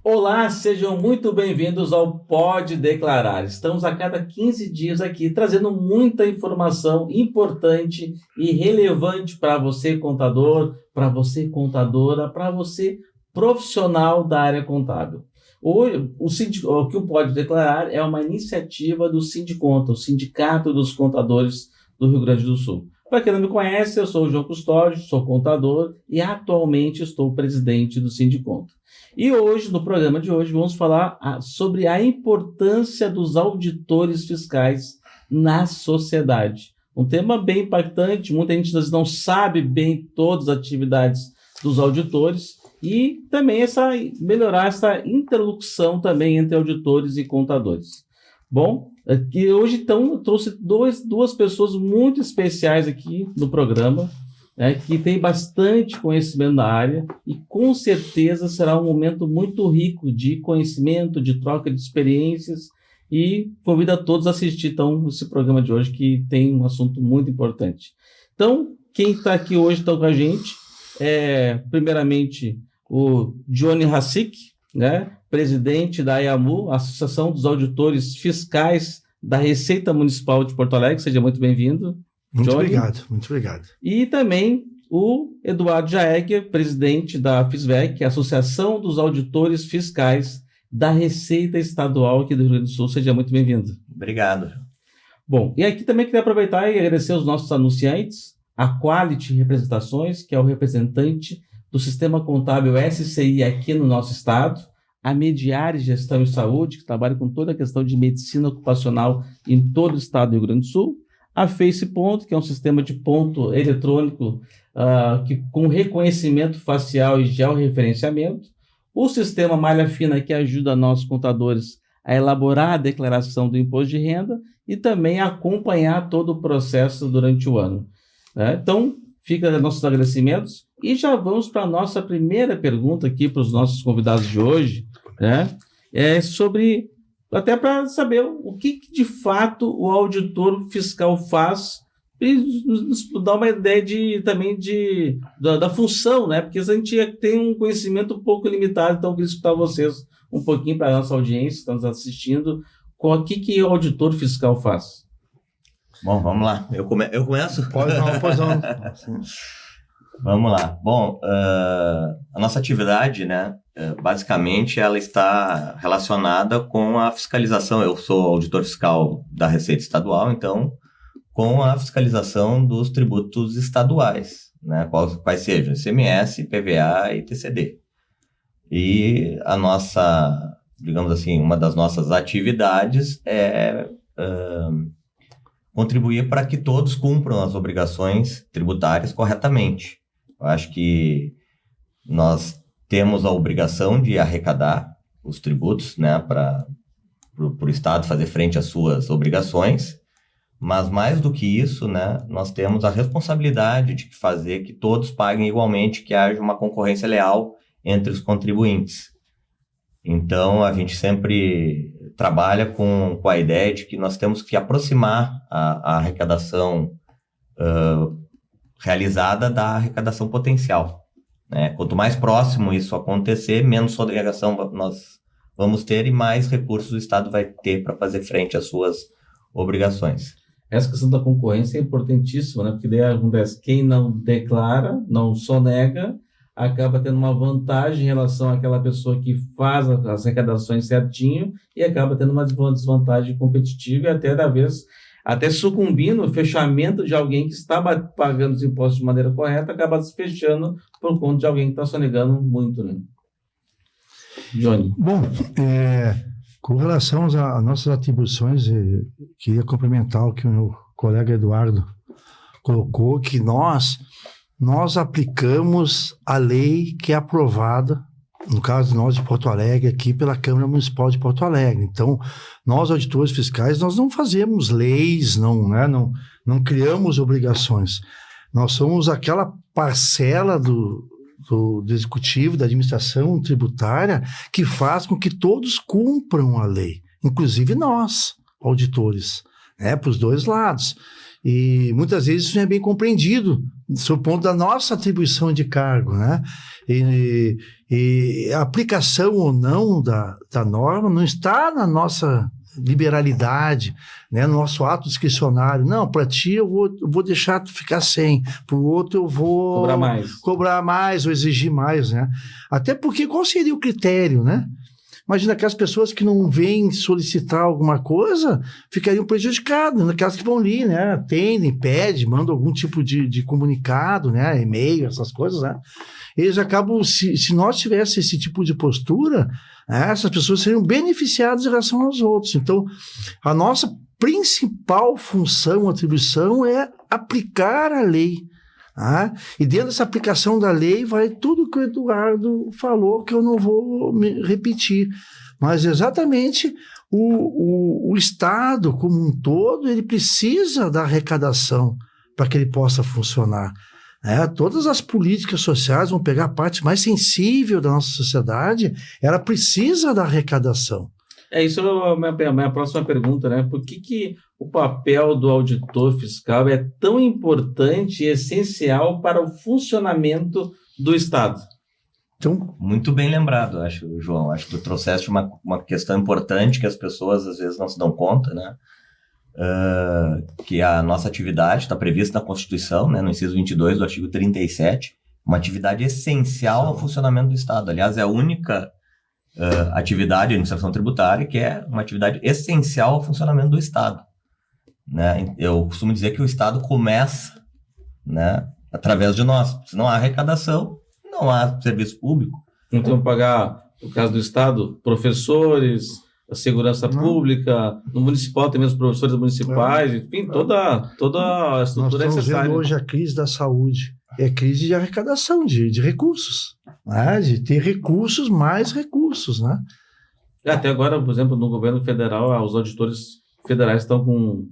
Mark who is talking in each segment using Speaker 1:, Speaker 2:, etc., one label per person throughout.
Speaker 1: Olá, sejam muito bem-vindos ao Pode Declarar. Estamos a cada 15 dias aqui trazendo muita informação importante e relevante para você, contador, para você, contadora, para você, profissional da área contábil. Hoje, o que o Pode Declarar é uma iniciativa do Sindiconta, o Sindicato dos Contadores do Rio Grande do Sul. Para quem não me conhece, eu sou o João Custódio, sou contador e atualmente estou presidente do Sindiconta. E hoje, no programa de hoje, vamos falar sobre a importância dos auditores fiscais na sociedade. Um tema bem impactante, muita gente não sabe bem todas as atividades dos auditores e também melhorar essa interlocução também entre auditores e contadores. Bom, aqui hoje então eu trouxe duas pessoas muito especiais aqui no programa, que tem bastante conhecimento na área e com certeza será um momento muito rico de conhecimento, de troca de experiências e convido a todos a assistir então esse programa de hoje que tem um assunto muito importante. Então, quem está aqui hoje com a gente é primeiramente o Johnny Hassick, presidente da AIAMU, Associação dos Auditores Fiscais da Receita Municipal de Porto Alegre. Seja muito bem-vindo.
Speaker 2: Muito obrigado, muito obrigado.
Speaker 1: E também o Eduardo Jaegger, presidente da FISVEC, Associação dos Auditores Fiscais da Receita Estadual aqui do Rio Grande do Sul. Seja muito bem-vindo.
Speaker 3: Obrigado.
Speaker 1: Bom, e aqui também queria aproveitar e agradecer aos nossos anunciantes, a Quality Representações, que é o representante do Sistema Contábil SCI aqui no nosso estado, a Mediare Gestão e Saúde, que trabalha com toda a questão de medicina ocupacional em todo o estado do Rio Grande do Sul, a Face Ponto, que é um sistema de ponto eletrônico com reconhecimento facial e georreferenciamento, o sistema Malha Fina, que ajuda nós contadores a elaborar a declaração do imposto de renda e também a acompanhar todo o processo durante o ano. Então, fica nossos agradecimentos e já vamos para a nossa primeira pergunta aqui para os nossos convidados de hoje, é sobre... até para saber o que de fato o auditor fiscal faz e nos dar uma ideia da função, porque a gente tem um conhecimento um pouco limitado, então eu queria escutar vocês um pouquinho para a nossa audiência que está nos assistindo, o que o auditor fiscal faz.
Speaker 3: Bom, vamos lá. Eu começo?
Speaker 2: Pode não.
Speaker 3: Vamos lá. Bom, a nossa atividade, basicamente, ela está relacionada com a fiscalização. Eu sou auditor fiscal da Receita Estadual, então, com a fiscalização dos tributos estaduais, quais sejam ICMS, PVA e TCD. E a nossa, digamos assim, uma das nossas atividades é contribuir para que todos cumpram as obrigações tributárias corretamente. Eu acho que nós temos a obrigação de arrecadar os tributos, para o Estado fazer frente às suas obrigações, mas mais do que isso, nós temos a responsabilidade de fazer que todos paguem igualmente, que haja uma concorrência leal entre os contribuintes. Então, a gente sempre trabalha com a ideia de que nós temos que aproximar a arrecadação realizada da arrecadação potencial. Quanto mais próximo isso acontecer, menos sonegação nós vamos ter e mais recursos o Estado vai ter para fazer frente às suas obrigações.
Speaker 1: Essa questão da concorrência é importantíssima, porque daí acontece, quem não declara, não sonega, acaba tendo uma vantagem em relação àquela pessoa que faz as arrecadações certinho e acaba tendo uma desvantagem competitiva e até sucumbindo no fechamento de alguém que está pagando os impostos de maneira correta, acaba se fechando por conta de alguém que está sonegando muito, Johnny.
Speaker 2: Bom, com relação às nossas atribuições, queria complementar o que o meu colega Eduardo colocou, que nós aplicamos a lei que é aprovada, no caso de nós de Porto Alegre, aqui pela Câmara Municipal de Porto Alegre. Então, nós, auditores fiscais, nós não fazemos leis, não criamos obrigações. Nós somos aquela parcela do Executivo, da administração tributária, que faz com que todos cumpram a lei, inclusive nós, auditores, para os dois lados. E muitas vezes isso não é bem compreendido, sob o ponto da nossa atribuição de cargo, né? E a aplicação ou não da norma não está na nossa liberalidade, né? No nosso ato discricionário. Não, para ti eu vou deixar tu ficar sem, para o outro eu vou cobrar mais ou exigir mais, né? Até porque qual seria o critério, né? Imagina aquelas pessoas que não vêm solicitar alguma coisa, ficariam prejudicadas, aquelas que vão ali, né? Atendem, pedem, mandam algum tipo de comunicado, né? E-mail, essas coisas, né? Eles acabam, se nós tivéssemos esse tipo de postura, essas pessoas seriam beneficiadas em relação aos outros. Então, a nossa principal função, atribuição é aplicar a lei. E dentro dessa aplicação da lei vai tudo que o Eduardo falou, que eu não vou repetir. Mas exatamente o Estado como um todo, ele precisa da arrecadação para que ele possa funcionar. Todas as políticas sociais vão pegar a parte mais sensível da nossa sociedade, ela precisa da arrecadação.
Speaker 1: Isso é a minha próxima pergunta, né? Por que o papel do auditor fiscal é tão importante e essencial para o funcionamento do Estado?
Speaker 3: Então, muito bem lembrado, acho, João. Acho que tu trouxeste uma questão importante que as pessoas às vezes não se dão conta, né? Que a nossa atividade está prevista na Constituição, né? No inciso 22 do artigo 37, uma atividade essencial ao funcionamento do Estado. Aliás, é a única atividade de administração tributária que é uma atividade essencial ao funcionamento do Estado, né? Eu costumo dizer que o Estado começa, né, através de nós. Se não há arrecadação, não há serviço público.
Speaker 1: Então, pagar, no caso do Estado, professores, a segurança pública, no municipal tem mesmo professores municipais, enfim, toda a estrutura necessária.
Speaker 2: Nós estamos vendo hoje a crise da saúde. É crise de arrecadação de recursos, né? De ter recursos, mais recursos, né?
Speaker 1: Até agora, por exemplo, no governo federal, os auditores federais estão com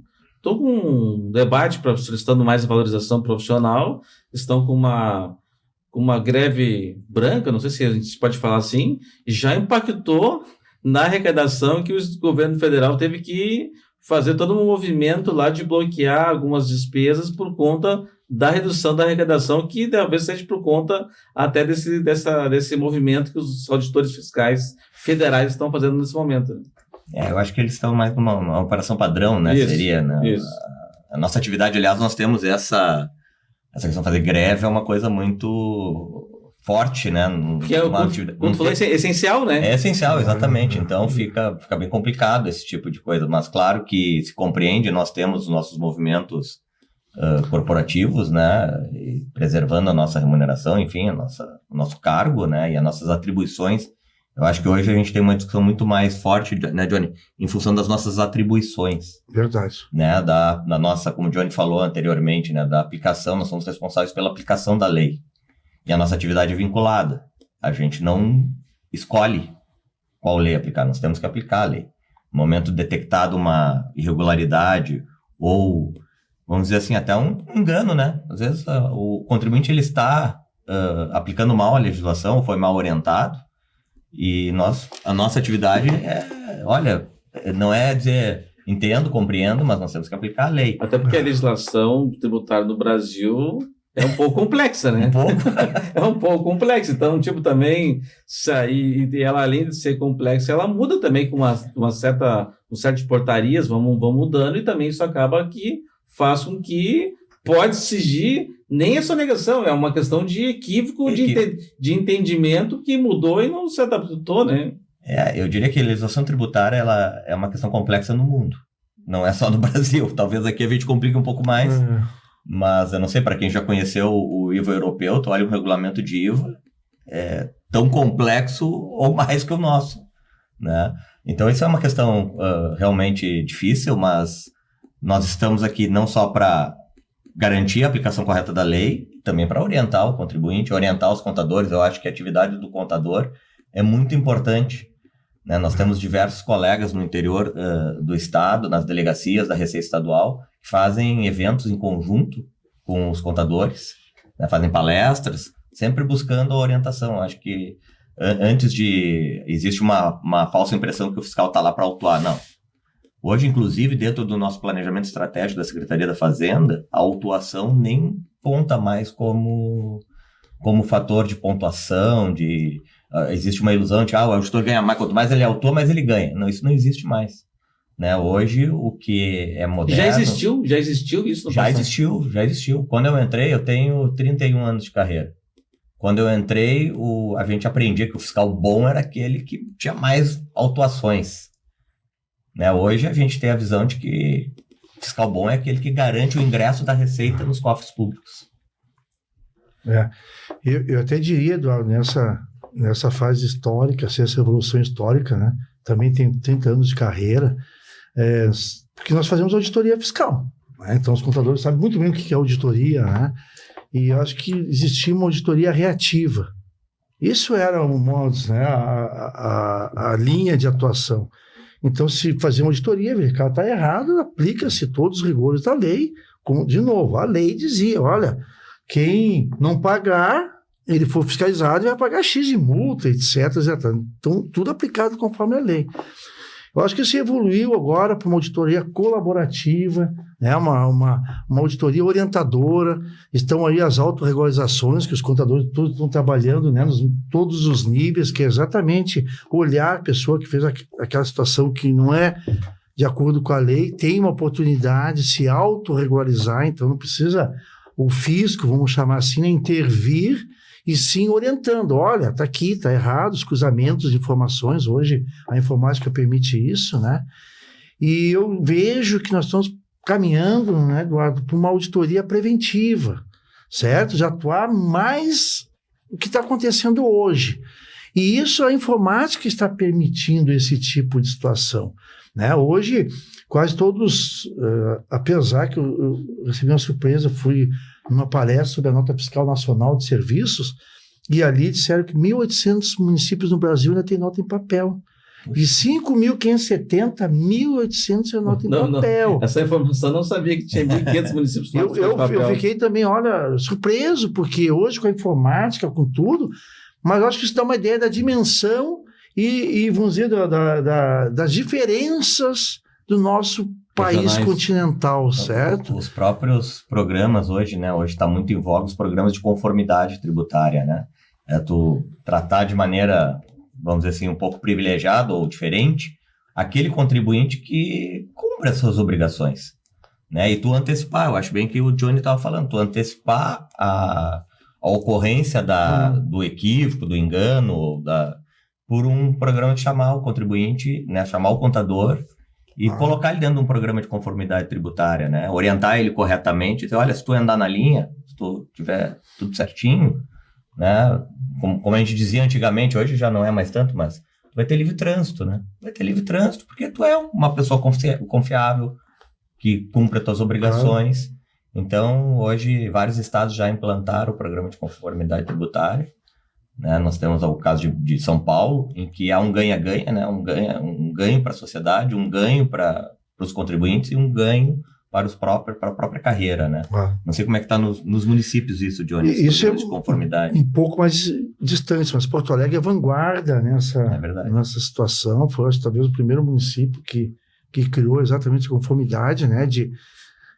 Speaker 1: um debate solicitando mais valorização profissional, estão com uma greve branca, não sei se a gente pode falar assim, e já impactou na arrecadação que o governo federal teve que fazer todo um movimento lá de bloquear algumas despesas por conta da redução da arrecadação, que talvez seja por conta até desse movimento que os auditores fiscais federais estão fazendo nesse momento.
Speaker 3: Eu acho que eles estão mais numa operação padrão, né?
Speaker 1: Isso,
Speaker 3: seria, né?
Speaker 1: Isso.
Speaker 3: A nossa atividade, aliás, nós temos essa questão de fazer greve, é uma coisa muito forte, né?
Speaker 1: Que quando falou, é essencial, né?
Speaker 3: É essencial, exatamente. Então fica bem complicado esse tipo de coisa. Mas claro que se compreende, nós temos os nossos movimentos corporativos, né, e preservando a nossa remuneração, enfim, o nosso cargo, né, e as nossas atribuições. Eu acho que hoje a gente tem uma discussão muito mais forte, né, Johnny, em função das nossas atribuições.
Speaker 2: Verdade.
Speaker 3: Né, da nossa, como o Johnny falou anteriormente, né, da aplicação, nós somos responsáveis pela aplicação da lei. E a nossa atividade é vinculada. A gente não escolhe qual lei aplicar, nós temos que aplicar a lei. No momento detectado uma irregularidade ou, vamos dizer assim, até um engano, né? Às vezes o contribuinte ele está aplicando mal a legislação ou foi mal orientado. E a nossa atividade não é dizer entendo, compreendo, mas nós temos que aplicar a lei.
Speaker 1: Até porque a legislação tributária no Brasil é um pouco complexa, né?
Speaker 3: Um pouco.
Speaker 1: É um pouco complexa. Então, também, e ela, além de ser complexa, ela muda também com uma certa portarias, vão mudando, e também isso acaba que faz com que pode exigir nem a sonegação, é uma questão de equívoco, de entendimento que mudou e não se adaptou, né?
Speaker 3: Eu diria que a legislação tributária ela é uma questão complexa no mundo, não é só no Brasil. Talvez aqui a gente complique um pouco mais, mas eu não sei, para quem já conheceu o IVA europeu, tu olha o regulamento de IVA, é tão complexo ou mais que o nosso, né? Então isso é uma questão realmente difícil, mas nós estamos aqui não só para garantir a aplicação correta da lei, também para orientar o contribuinte, orientar os contadores. Eu acho que a atividade do contador é muito importante, né? Nós temos diversos colegas no interior do estado, nas delegacias da Receita Estadual, que fazem eventos em conjunto com os contadores, né? Fazem palestras, sempre buscando a orientação. Eu acho que existe uma falsa impressão que o fiscal está lá para autuar. Não. Hoje, inclusive, dentro do nosso planejamento estratégico da Secretaria da Fazenda, a autuação nem conta mais como fator de pontuação, existe uma ilusão de o auditor ganha mais, quanto mais ele é autor, mais ele ganha. Não, isso não existe mais. Né? Hoje, o que é moderno... Já existiu isso no passado? Já existiu. Quando eu entrei, eu tenho 31 anos de carreira. Quando eu entrei, a gente aprendia que o fiscal bom era aquele que tinha mais autuações. Né? Hoje, a gente tem a visão de que fiscal bom é aquele que garante o ingresso da receita nos cofres públicos.
Speaker 2: Eu até diria, Eduardo, nessa fase histórica, essa evolução histórica, né? Também tem 30 anos de carreira, porque nós fazemos auditoria fiscal. Né? Então, os contadores sabem muito bem o que é auditoria, né? E eu acho que existia uma auditoria reativa. Isso era o modus, né? A linha de atuação. Então, se fazer uma auditoria, verificar está errado, aplica-se todos os rigores da lei. De novo, a lei dizia, olha, quem não pagar, ele for fiscalizado, vai pagar X de multa, etc. Então, tudo aplicado conforme a lei. Eu acho que isso evoluiu agora para uma auditoria colaborativa, né? uma auditoria orientadora. Estão aí as autorregularizações, que os contadores todos estão trabalhando, né? Todos os níveis, que é exatamente olhar a pessoa que fez aquela situação que não é de acordo com a lei, tem uma oportunidade de se autorregularizar, então não precisa o fisco, vamos chamar assim, intervir, e sim orientando, olha, está aqui, está errado, os cruzamentos de informações, hoje a informática permite isso, né? E eu vejo que nós estamos caminhando, né, Eduardo, para uma auditoria preventiva, certo? De atuar mais o que está acontecendo hoje. E isso a informática está permitindo esse tipo de situação, né? Hoje, quase todos, apesar que eu recebi uma surpresa, fui numa palestra sobre a nota fiscal nacional de serviços, e ali disseram que 1.800 municípios no Brasil ainda têm nota em papel. De 5.570, 1.800 é nota em papel.
Speaker 1: Não. Essa informação eu não sabia que tinha 1.500 municípios com nota em papel.
Speaker 2: Eu fiquei também, olha, surpreso, porque hoje com a informática, com tudo, mas eu acho que isso dá uma ideia da dimensão e vamos dizer, das diferenças do nosso país continental, certo?
Speaker 3: Os próprios programas hoje, né? Hoje está muito em voga os programas de conformidade tributária, né? Tu tratar de maneira, vamos dizer assim, um pouco privilegiada ou diferente aquele contribuinte que cumpre as suas obrigações, né? E tu antecipar, eu acho bem que o Johnny estava falando, tu antecipar a ocorrência do equívoco, do engano, por um programa de chamar o contribuinte, né? Chamar o contador e colocar ele dentro de um programa de conformidade tributária, né? Orientar ele corretamente, dizer, olha, se tu andar na linha, se tu tiver tudo certinho, né? Como a gente dizia antigamente, hoje já não é mais tanto, mas tu vai ter livre trânsito, né? Vai ter livre trânsito porque tu é uma pessoa confiável, que cumpre as tuas obrigações. Então, hoje, vários estados já implantaram o programa de conformidade tributária, né? Nós temos o caso de São Paulo, em que há um ganha-ganha, né? Um ganho para a sociedade, um ganho para os contribuintes e um ganho para a própria carreira, né? Não sei como é que está nos municípios isso, Johnny,
Speaker 2: isso
Speaker 3: de conformidade.
Speaker 2: Um pouco mais distante, mas Porto Alegre é vanguarda nessa situação. Foi, talvez, o primeiro município que criou exatamente a conformidade, né?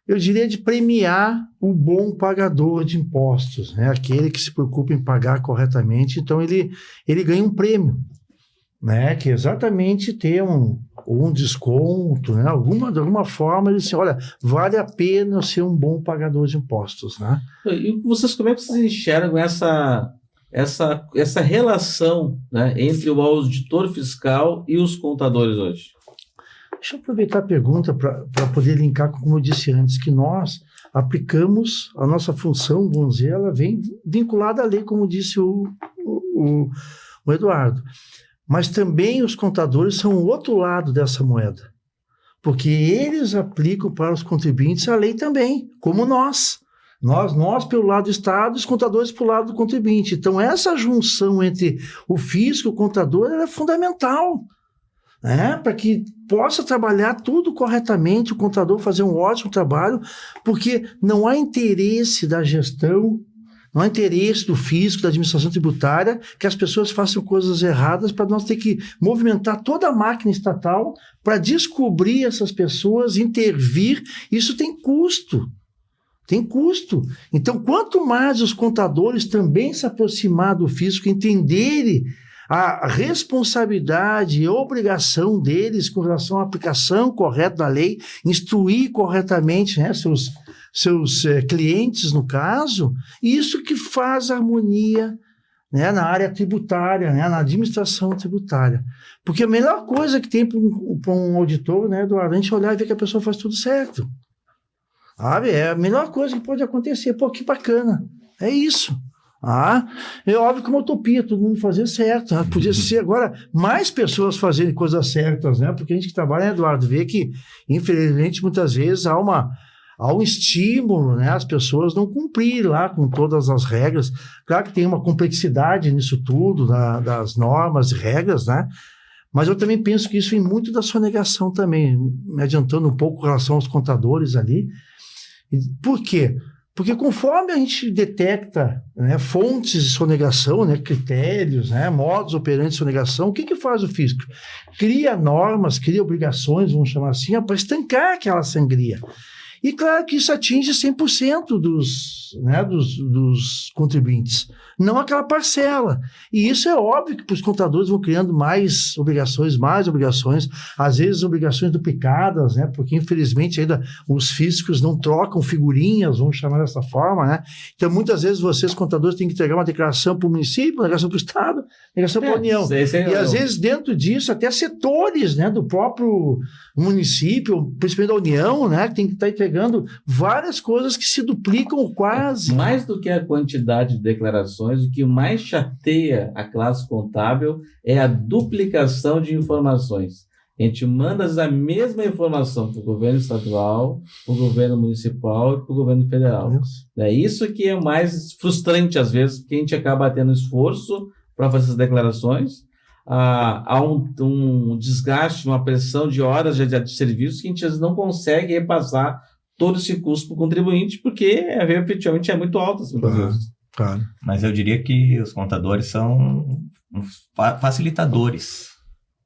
Speaker 2: Eu diria de premiar o bom pagador de impostos, né? Aquele que se preocupa em pagar corretamente. Então, ele ganha um prêmio, né? Que é exatamente ter um desconto, né? De alguma forma, ele diz, olha, vale a pena ser um bom pagador de impostos, né?
Speaker 1: E vocês, como é que vocês enxergam essa relação, né, entre o auditor fiscal e os contadores hoje?
Speaker 2: Deixa eu aproveitar a pergunta para poder linkar com como eu disse antes, que nós aplicamos a nossa função, vamos dizer, ela vem vinculada à lei, como disse o Eduardo. Mas também os contadores são o outro lado dessa moeda, porque eles aplicam para os contribuintes a lei também, como nós. Nós pelo lado do Estado, os contadores pelo lado do contribuinte. Então, essa junção entre o fisco e o contador é fundamental, né? Para que possa trabalhar tudo corretamente, o contador fazer um ótimo trabalho, porque não há interesse da gestão, não há interesse do fisco, da administração tributária, que as pessoas façam coisas erradas para nós ter que movimentar toda a máquina estatal para descobrir essas pessoas, intervir. Isso tem custo. Tem custo. Então, quanto mais os contadores também se aproximar do fisco, entenderem a responsabilidade e obrigação deles com relação à aplicação correta da lei, instruir corretamente, né, seus clientes, no caso, isso que faz harmonia, né, na área tributária, né, na administração tributária. Porque a melhor coisa que tem para um auditor, né, Eduardo, a gente olhar e ver que a pessoa faz tudo certo. Sabe? É a melhor coisa que pode acontecer. Pô, que bacana. É isso. É óbvio que uma utopia, todo mundo fazer certo. Podia ser agora mais pessoas fazerem coisas certas, né? Porque a gente que trabalha, né, Eduardo, vê que, infelizmente, muitas vezes há um estímulo, né? As pessoas não cumprirem lá com todas as regras. Claro que tem uma complexidade nisso tudo, das normas e regras, né? Mas eu também penso que isso vem muito da sonegação também, me adiantando um pouco em relação aos contadores ali. Por quê? Porque conforme a gente detecta, né, fontes de sonegação, né, critérios, né, modos operantes de sonegação, o que faz o fisco? Cria normas, cria obrigações, vamos chamar assim, para estancar aquela sangria. E claro que isso atinge 100% dos contribuintes, não aquela parcela. E isso é óbvio que os contadores vão criando mais obrigações, às vezes obrigações duplicadas, né? Porque infelizmente ainda os fiscos não trocam figurinhas, vamos chamar dessa forma, né? Então muitas vezes vocês, contadores, têm que entregar uma declaração para o município, uma declaração para o Estado, uma declaração para a União. E às vezes dentro disso até setores, né, do próprio município, principalmente da União, né, que tem que estar entregando várias coisas que se duplicam quase.
Speaker 1: Mais do que a quantidade de declarações, o que mais chateia a classe contábil é a duplicação de informações. A gente manda às vezes a mesma informação para o governo estadual, para o governo municipal e para o governo federal. É isso que é mais frustrante às vezes, porque a gente acaba tendo esforço para fazer essas declarações. Há um desgaste, uma pressão de horas de serviço que a gente às vezes não consegue repassar todo esse custo para o contribuinte, porque efetivamente é muito alto.
Speaker 2: Claro.
Speaker 3: Mas eu diria que os contadores são facilitadores,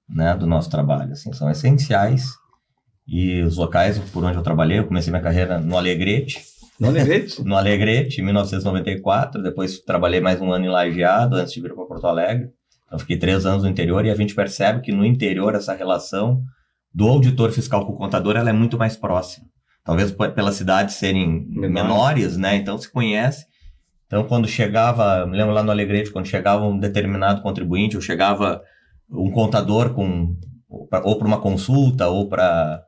Speaker 3: né, do nosso trabalho, assim, são essenciais. E os locais por onde eu trabalhei, eu comecei minha carreira no Alegrete.
Speaker 1: No Alegrete?
Speaker 3: No Alegrete, em 1994, depois trabalhei mais um ano em Lajeado, antes de vir para Porto Alegre. Então fiquei 3 anos no interior e a gente percebe que no interior essa relação do auditor fiscal com o contador ela é muito mais próxima. Talvez pelas cidades serem menores, né? Então se conhece. Então quando chegava, me lembro lá no Alegrete, quando chegava um determinado contribuinte, ou chegava um contador ou para uma consulta, ou para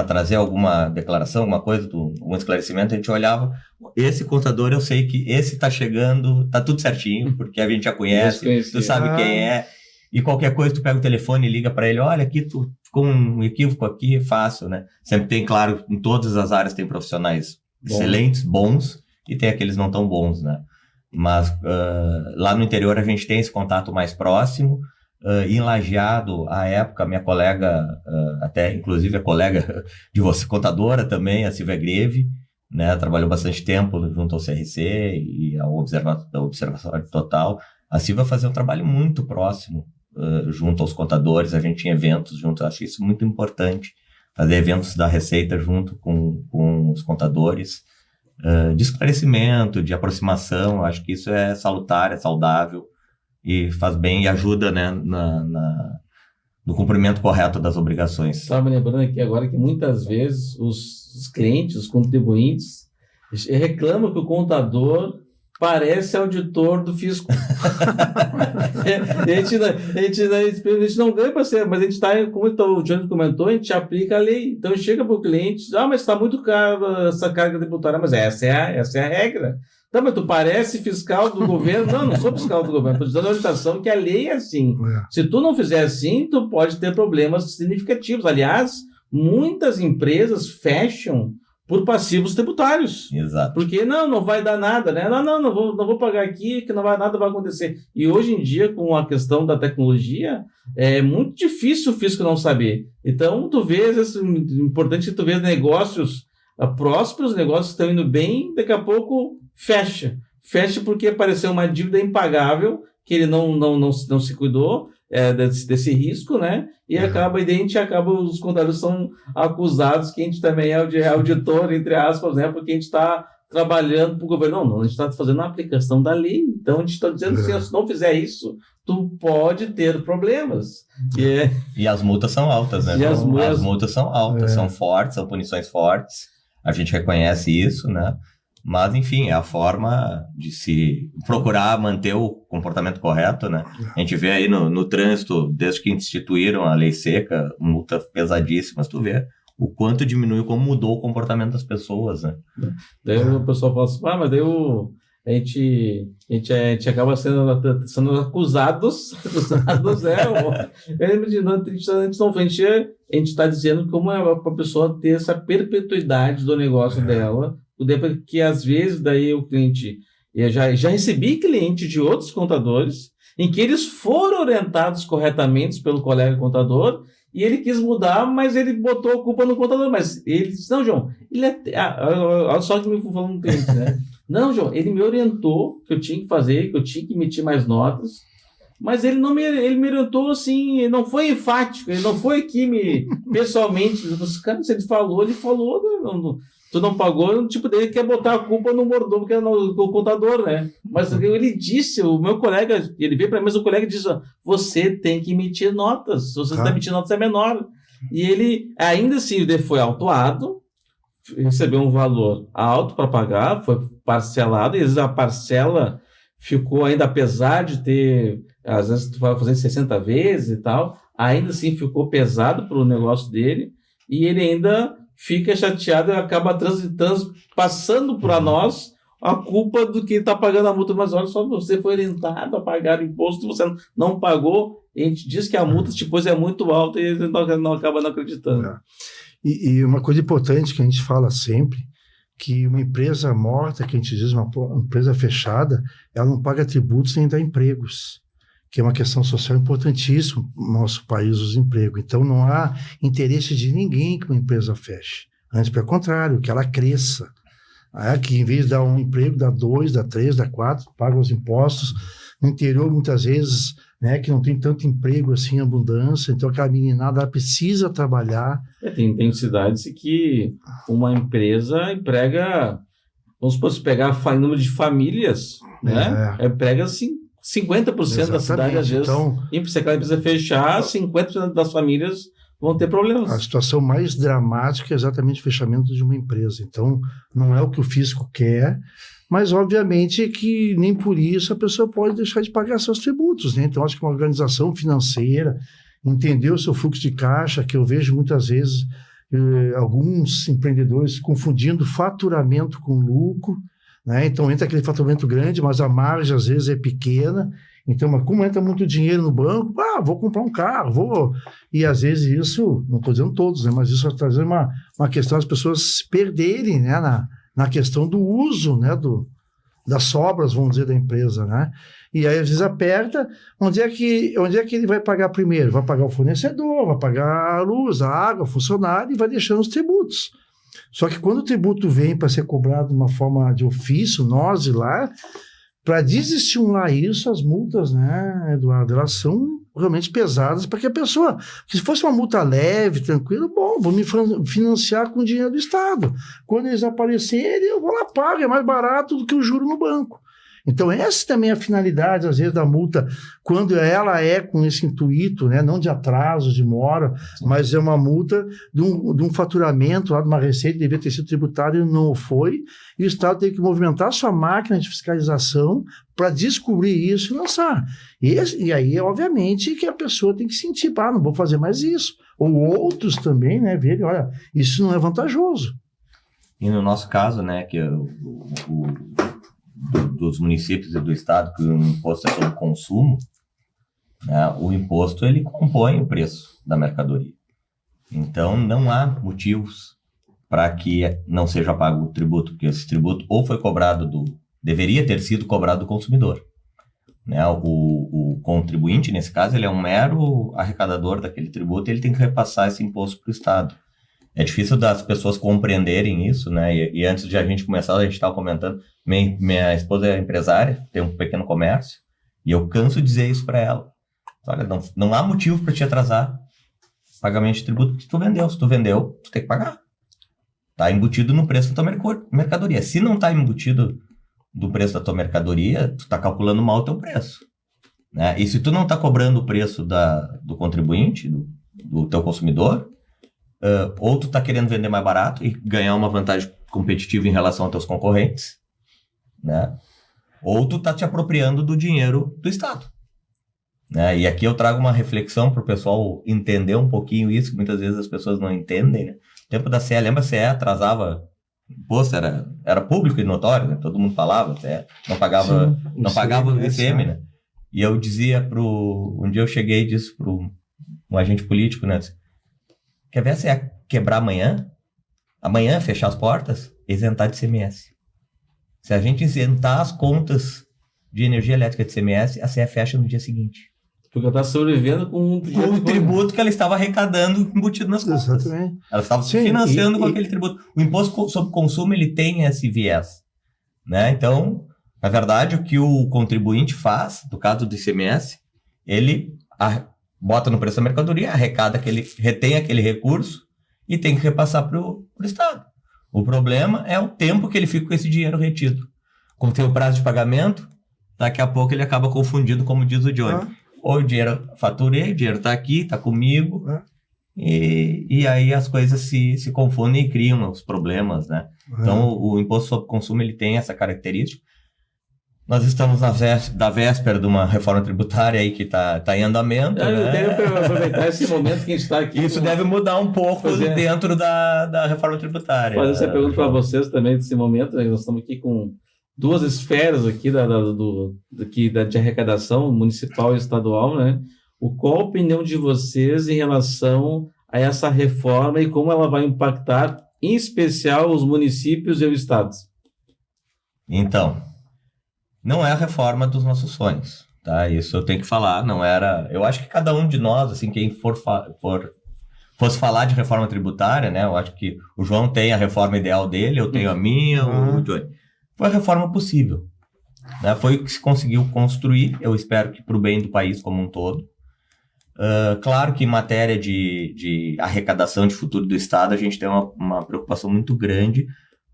Speaker 3: trazer alguma declaração, alguma coisa, algum esclarecimento, a gente olhava, esse contador eu sei que esse está chegando, está tudo certinho, porque a gente já conhece, tu sabe quem é, e qualquer coisa tu pega o telefone e liga para ele, olha, aqui ficou um equívoco aqui, é fácil, né? Sempre tem, claro, em todas as áreas tem profissionais excelentes, bons, e tem aqueles não tão bons, né? Mas lá no interior a gente tem esse contato mais próximo. Em Lajeado, à época, minha colega, até inclusive a colega de você, contadora também, a Silvia Greve, né, trabalhou bastante tempo junto ao CRC e ao Observatório Total. A Silvia fazia um trabalho muito próximo junto aos contadores, a gente tinha eventos junto, eu acho isso muito importante, fazer eventos da Receita junto com os contadores, de esclarecimento, de aproximação, eu acho que isso é salutar, é saudável, e faz bem e ajuda, né, no cumprimento correto das obrigações.
Speaker 1: Estava me lembrando aqui agora que muitas vezes os clientes, os contribuintes, reclamam que o contador parece auditor do fisco. a gente não ganha para ser, mas a gente está, como o Johnny comentou, a gente aplica a lei. Então chega para o cliente, mas está muito caro essa carga tributária, mas essa é a regra. Não, mas tu parece fiscal do governo. Não sou fiscal do governo. Estou te dando a orientação que a lei é assim. Se tu não fizer assim, tu pode ter problemas significativos. Aliás, muitas empresas fecham por passivos tributários.
Speaker 3: Exato.
Speaker 1: Porque não vai dar nada, né? Não vou pagar aqui, que nada vai acontecer. E hoje em dia, com a questão da tecnologia, é muito difícil o fisco não saber. Então, tu vês, é importante que tu vês negócios prósperos, negócios estão indo bem, daqui a pouco fecha porque apareceu uma dívida impagável, que ele não se cuidou desse risco, né? E acaba os contadores são acusados que a gente também é auditor, entre aspas, né? Porque a gente está trabalhando para o governo. Não, a gente está fazendo uma aplicação da lei. Então, a gente está dizendo que se não fizer isso, tu pode ter problemas.
Speaker 3: E as multas são altas, né? As multas são altas, são fortes, são punições fortes. A gente reconhece isso, né? Mas, enfim, é a forma de se procurar manter o comportamento correto, né? A gente vê aí no trânsito, desde que instituíram a lei seca, multas pesadíssimas, tu vê o quanto diminuiu, como mudou o comportamento das pessoas, né?
Speaker 1: Daí o pessoal fala assim, mas daí a gente acaba sendo acusados, a gente está dizendo como é para a pessoa ter essa perpetuidade do negócio dela, porque às vezes daí o cliente, eu já recebi cliente de outros contadores em que eles foram orientados corretamente pelo colega contador e ele quis mudar, mas ele botou a culpa no contador, mas ele disse, não, João, olha só que me falando um cliente, né? Não, João, ele me orientou que eu tinha que fazer, que eu tinha que emitir mais notas, mas ele me orientou assim, não foi enfático, ele não foi aqui pessoalmente, cara, se ele falou, tu não pagou, tipo, dele quer botar a culpa no mordomo, que é no contador, né? Mas ele disse, o meu colega, ele veio para mim, o colega disse, você tem que emitir notas, se você está emitindo notas é menor. E ele, ainda assim, ele foi autuado, recebeu um valor alto para pagar, foi parcelado, e às vezes a parcela ficou ainda, apesar de ter, às vezes tu vai fazer 60 vezes e tal, ainda assim ficou pesado para o negócio dele, e ele ainda fica chateado e acaba passando para nós a culpa do que está pagando a multa. Mas olha só, você foi orientado a pagar o imposto, você não pagou, a gente diz que a multa depois é muito alta e ele não acaba não acreditando.
Speaker 2: E uma coisa importante que a gente fala sempre, que uma empresa morta, que a gente diz uma empresa fechada, ela não paga tributos nem dá empregos, que é uma questão social importantíssima no nosso país, os empregos. Então, não há interesse de ninguém que uma empresa feche. Antes, pelo contrário, que ela cresça. Que em vez de dar um emprego, dá 2, dá 3, dá 4, paga os impostos. No interior, muitas vezes, né, que não tem tanto emprego assim em abundância, então aquela meninada precisa trabalhar.
Speaker 1: Tem cidades que uma empresa emprega, vamos supor, se pegar o número de famílias, né, emprega assim, 50% da cidade, às vezes. Então, se aquela empresa fechar, 50% das famílias vão ter problemas.
Speaker 2: A situação mais dramática é exatamente o fechamento de uma empresa. Então, não é o que o fisco quer, mas, obviamente, que nem por isso a pessoa pode deixar de pagar seus tributos, né? Então, acho que uma organização financeira, entender o seu fluxo de caixa, que eu vejo muitas vezes alguns empreendedores confundindo faturamento com lucro, né? Então, entra aquele faturamento grande, mas a margem, às vezes, é pequena. Então, mas como entra muito dinheiro no banco, vou comprar um carro, vou... E, às vezes, isso, não estou dizendo todos, né? Mas isso está trazendo uma questão das pessoas se perderem, né? Na questão do uso, né? Das sobras, vamos dizer, da empresa, né? E aí, às vezes, aperta, onde é que ele vai pagar primeiro? Vai pagar o fornecedor, vai pagar a luz, a água, o funcionário, e vai deixando os tributos. Só que quando o tributo vem para ser cobrado de uma forma de ofício, nós ir lá, para desestimular isso, as multas, né, Eduardo, elas são realmente pesadas para que a pessoa, que se fosse uma multa leve, tranquila, vou me financiar com o dinheiro do Estado. Quando eles aparecerem, eu vou lá, pago, é mais barato do que o juro no banco. Então, essa também é a finalidade, às vezes, da multa, quando ela é com esse intuito, né, não de atraso, de mora, mas é uma multa de um faturamento, lá de uma receita que devia ter sido tributada e não foi, e o Estado tem que movimentar a sua máquina de fiscalização para descobrir isso e lançar. E aí, obviamente, que a pessoa tem que sentir, não vou fazer mais isso. Ou outros também, né, verem, olha, isso não é vantajoso.
Speaker 3: E no nosso caso, né, que dos municípios e do estado, que o imposto é sobre o consumo, né, o imposto ele compõe o preço da mercadoria. Então, não há motivos para que não seja pago o tributo, porque esse tributo ou foi cobrado deveria ter sido cobrado do consumidor. Né? O contribuinte, nesse caso, ele é um mero arrecadador daquele tributo e ele tem que repassar esse imposto para o Estado. É difícil das pessoas compreenderem isso, né? E antes de a gente começar, a gente estava comentando, minha esposa é empresária, tem um pequeno comércio, e eu canso de dizer isso para ela. Olha, não há motivo para te atrasar pagamento de tributo, porque tu vendeu. Se tu vendeu, tu tem que pagar. Está embutido no preço da tua mercadoria. Se não está embutido do preço da tua mercadoria, tu está calculando mal o teu preço. Né? E se tu não está cobrando o preço do contribuinte, do teu consumidor, ou tu está querendo vender mais barato e ganhar uma vantagem competitiva em relação aos teus concorrentes, né? Ou tu está te apropriando do dinheiro do Estado. Né? E aqui eu trago uma reflexão para o pessoal entender um pouquinho isso, que muitas vezes as pessoas não entendem. Né? No tempo da CE, lembra, a CE atrasava imposto, era público e notório, né? Todo mundo falava, CE, não pagava o ICM, né? E eu dizia um dia eu cheguei e disse para um agente político, né? Quer ver a CE quebrar amanhã fechar as portas, isentar de ICMS. Se a gente isentar as contas de energia elétrica de ICMS, a CE fecha no dia seguinte.
Speaker 1: Porque ela está sobrevivendo com
Speaker 3: o tributo que ela estava arrecadando embutido nas contas.
Speaker 2: Exatamente.
Speaker 3: Ela estava se financiando com aquele tributo. O imposto sobre consumo, ele tem esse viés. Né? Então, na verdade, o que o contribuinte faz, no caso do ICMS, ele bota no preço da mercadoria, retém aquele recurso e tem que repassar para o Estado. O problema é o tempo que ele fica com esse dinheiro retido. Como tem o prazo de pagamento, daqui a pouco ele acaba confundido, como diz o Johnny. Ou o dinheiro, faturei, o dinheiro está aqui, está comigo, e aí as coisas se confundem e criam os problemas, né? Então, o imposto sobre consumo, ele tem essa característica. Nós estamos da véspera de uma reforma tributária aí que está em andamento.
Speaker 1: Eu quero aproveitar esse momento que a gente está aqui.
Speaker 3: Isso deve mudar um pouco dentro da reforma tributária.
Speaker 1: Fazer essa pergunta para vocês também desse momento. Né? Nós estamos aqui com duas esferas aqui de arrecadação municipal e estadual, né? Qual a opinião de vocês em relação a essa reforma e como ela vai impactar, em especial, os municípios e os estados?
Speaker 3: Então, não é a reforma dos nossos sonhos, tá? Isso eu tenho que falar, não era... Eu acho que cada um de nós, assim, quem fosse falar de reforma tributária, né? Eu acho que o João tem a reforma ideal dele, eu tenho a minha, o Johnny. Foi a reforma possível. Né? Foi o que se conseguiu construir, eu espero que para o bem do país como um todo. Claro que em matéria de arrecadação de futuro do Estado, a gente tem uma preocupação muito grande,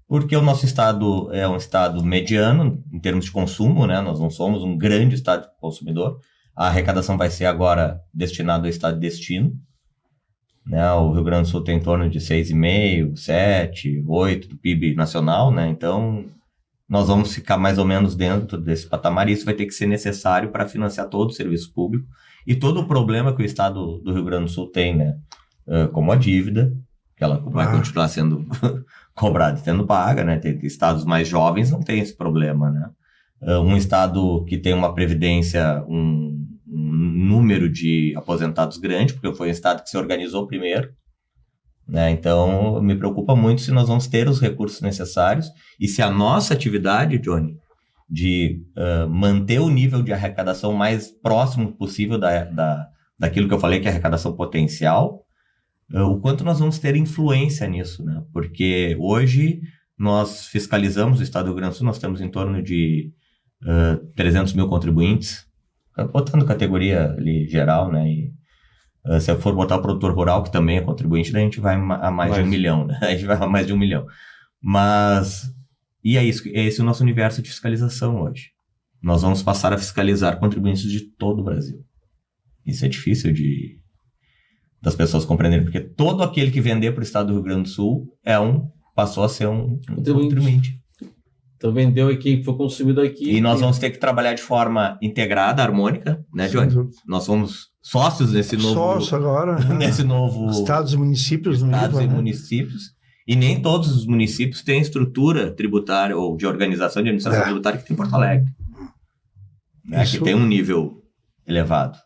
Speaker 3: porque o nosso Estado é um Estado mediano em termos de consumo, né? Nós não somos um grande Estado consumidor. A arrecadação vai ser agora destinada ao Estado de destino. Né? O Rio Grande do Sul tem em torno de 6,5%, 7%, 8% do PIB nacional, né? Então, nós vamos ficar mais ou menos dentro desse patamar, e isso vai ter que ser necessário para financiar todo o serviço público e todo o problema que o Estado do Rio Grande do Sul tem, né? Como a dívida, que ela vai continuar sendo cobrada e sendo paga, né? Tem estados mais jovens não tem esse problema, né? Um estado que tem uma previdência, um número de aposentados grande, porque foi um estado que se organizou primeiro, né? Então, me preocupa muito se nós vamos ter os recursos necessários e se a nossa atividade, Johnny, de manter o nível de arrecadação mais próximo possível daquilo que eu falei que é arrecadação potencial, o quanto nós vamos ter influência nisso, né? Porque hoje nós fiscalizamos o Estado do Rio Grande do Sul, nós temos em torno de 300 mil contribuintes, botando categoria ali geral, né? E, se eu for botar o produtor rural, que também é contribuinte, daí a gente vai a mais de 1 milhão, né? A gente vai a mais de 1 milhão. Mas, e é esse o nosso universo de fiscalização hoje. Nós vamos passar a fiscalizar contribuintes de todo o Brasil. Isso é difícil das pessoas compreenderem, porque todo aquele que vender para o Estado do Rio Grande do Sul passou a ser um contribuinte.
Speaker 1: Então vendeu aqui, foi consumido aqui.
Speaker 3: E nós vamos ter que trabalhar de forma integrada, harmônica, né, Johnny? Nós somos sócios nesse novo...
Speaker 2: Sócio agora.
Speaker 3: Nesse novo...
Speaker 2: Estados e municípios.
Speaker 3: Estados e municípios. E nem todos os municípios têm estrutura tributária ou de organização de administração tributária que tem em Porto Alegre. Né, que tem um nível elevado.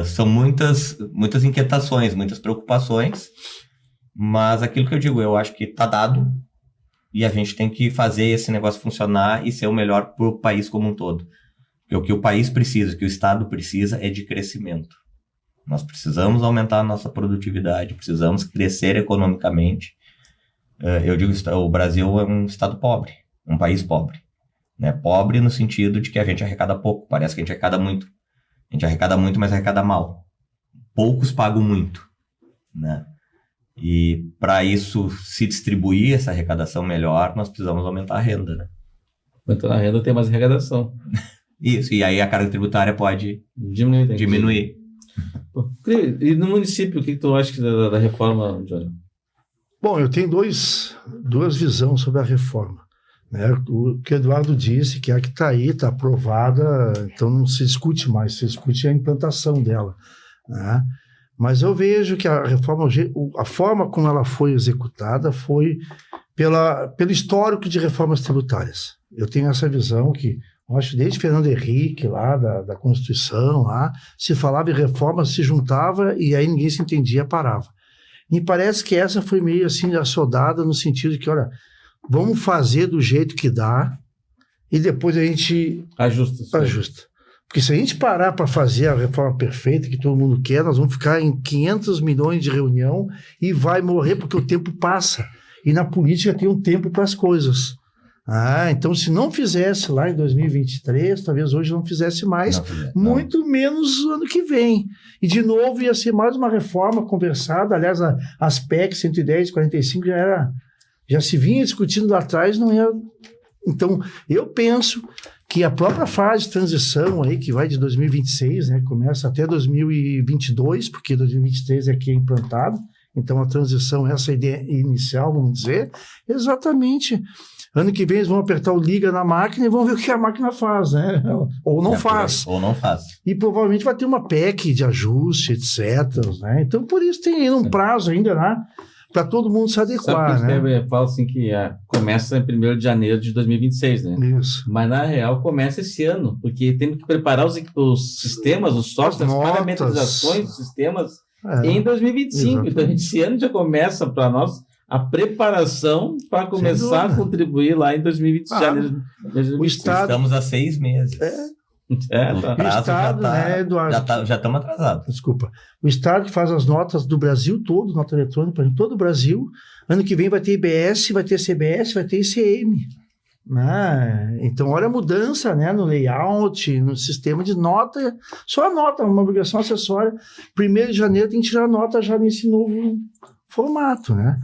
Speaker 3: São muitas inquietações, muitas preocupações, mas aquilo que eu digo, eu acho que está dado e a gente tem que fazer esse negócio funcionar e ser o melhor para o país como um todo. Porque o que o país precisa, o que o Estado precisa é de crescimento. Nós precisamos aumentar a nossa produtividade, precisamos crescer economicamente. Eu digo, o Brasil é um Estado pobre, um país pobre. Né? Pobre no sentido de que a gente arrecada pouco, parece que a gente arrecada muito. A gente arrecada muito, mas arrecada mal. Poucos pagam muito, né? E para isso se distribuir essa arrecadação melhor, nós precisamos aumentar a renda, né?
Speaker 1: Aumentando a renda tem mais arrecadação.
Speaker 3: Isso, e aí a carga tributária pode diminuir.
Speaker 1: E no município, o que tu acha da reforma, Johnny?
Speaker 2: Bom, eu tenho duas visões sobre a reforma. Né? O que o Eduardo disse, que é a que está aí, está aprovada, então não se discute mais, se discute a implantação dela. Né? Mas eu vejo que a reforma, a forma como ela foi executada foi pelo histórico de reformas tributárias. Eu tenho essa visão que, acho que desde Fernando Henrique, lá da Constituição, lá, se falava em reforma, se juntava e aí ninguém se entendia, parava. Me parece que essa foi meio assim assodada no sentido de que, olha, vamos fazer do jeito que dá e depois a gente ajusta. Porque se a gente parar para fazer a reforma perfeita que todo mundo quer, nós vamos ficar em 500 milhões de reunião e vai morrer porque o tempo passa. E na política tem um tempo para as coisas. Então se não fizesse lá em 2023, talvez hoje não fizesse mais, muito menos ano que vem. E de novo ia ser mais uma reforma conversada, aliás, as PEC 110 e 45 já se vinha discutindo lá atrás, não ia... Então, eu penso que a própria fase de transição aí, que vai de 2026, né, começa até 2022, porque 2023 é que é implantado, então a transição, essa ideia inicial, vamos dizer, exatamente. Ano que vem eles vão apertar o liga na máquina e vão ver o que a máquina faz, né? Ou não faz.
Speaker 3: Ou não faz.
Speaker 2: E provavelmente vai ter uma PEC de ajuste, etc. Né? Então, por isso tem ainda um prazo ainda, né? Para todo mundo se adequar.
Speaker 1: Sabe que né? Fala assim que começa em 1º de janeiro de 2026, né?
Speaker 2: Isso.
Speaker 1: Mas na real começa esse ano, porque temos que preparar os sistemas, os softwares, as parametrizações dos sistemas em 2025. Exatamente. Então, esse ano já começa para nós a preparação para começar a contribuir lá em 2020, janeiro.
Speaker 2: O Estado...
Speaker 3: Estamos há 6 meses.
Speaker 2: O Estado, né, Eduardo?
Speaker 3: Já estamos atrasados.
Speaker 2: Desculpa. O Estado que faz as notas do Brasil todo, nota eletrônica em todo o Brasil. Ano que vem vai ter IBS, vai ter CBS, vai ter ICM. Então, olha a mudança, né, no layout, no sistema de nota. Só a nota, uma obrigação acessória. 1º de janeiro tem que tirar a nota já nesse novo formato, né?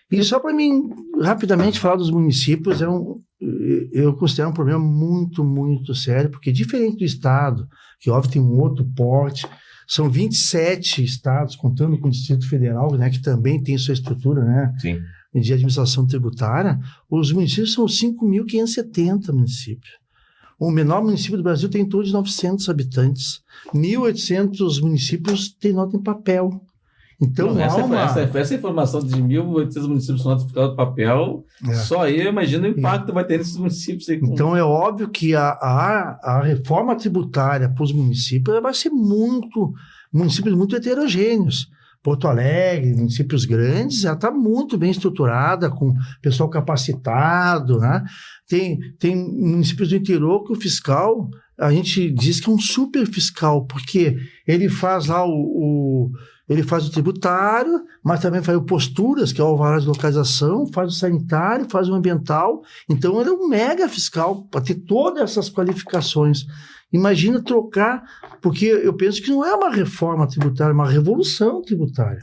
Speaker 2: E só para mim, rapidamente, falar dos municípios, eu considero um problema muito, muito sério, porque diferente do Estado, que óbvio tem um outro porte, são 27 estados, contando com o Distrito Federal, né, que também tem sua estrutura, né,
Speaker 3: Sim.
Speaker 2: de administração tributária, os municípios são 5.570 municípios. O menor município do Brasil tem em torno de 900 habitantes. 1.800 municípios têm nota em papel. Então,
Speaker 1: não, essa informação de 1.800 municípios com nota fiscal de papel, só aí eu imagino o impacto que vai ter nesses municípios. Aí
Speaker 2: Então, é óbvio que a reforma tributária para os municípios vai ser municípios muito heterogêneos. Porto Alegre, municípios grandes, já está muito bem estruturada, com pessoal capacitado, né? Tem municípios do interior que o fiscal, a gente diz que é um super fiscal, porque ele faz lá ele faz o tributário, mas também faz o posturas, que é o alvará de localização, faz o sanitário, faz o ambiental. Então, ele é um mega fiscal para ter todas essas qualificações. Imagina trocar, porque eu penso que não é uma reforma tributária, é uma revolução tributária.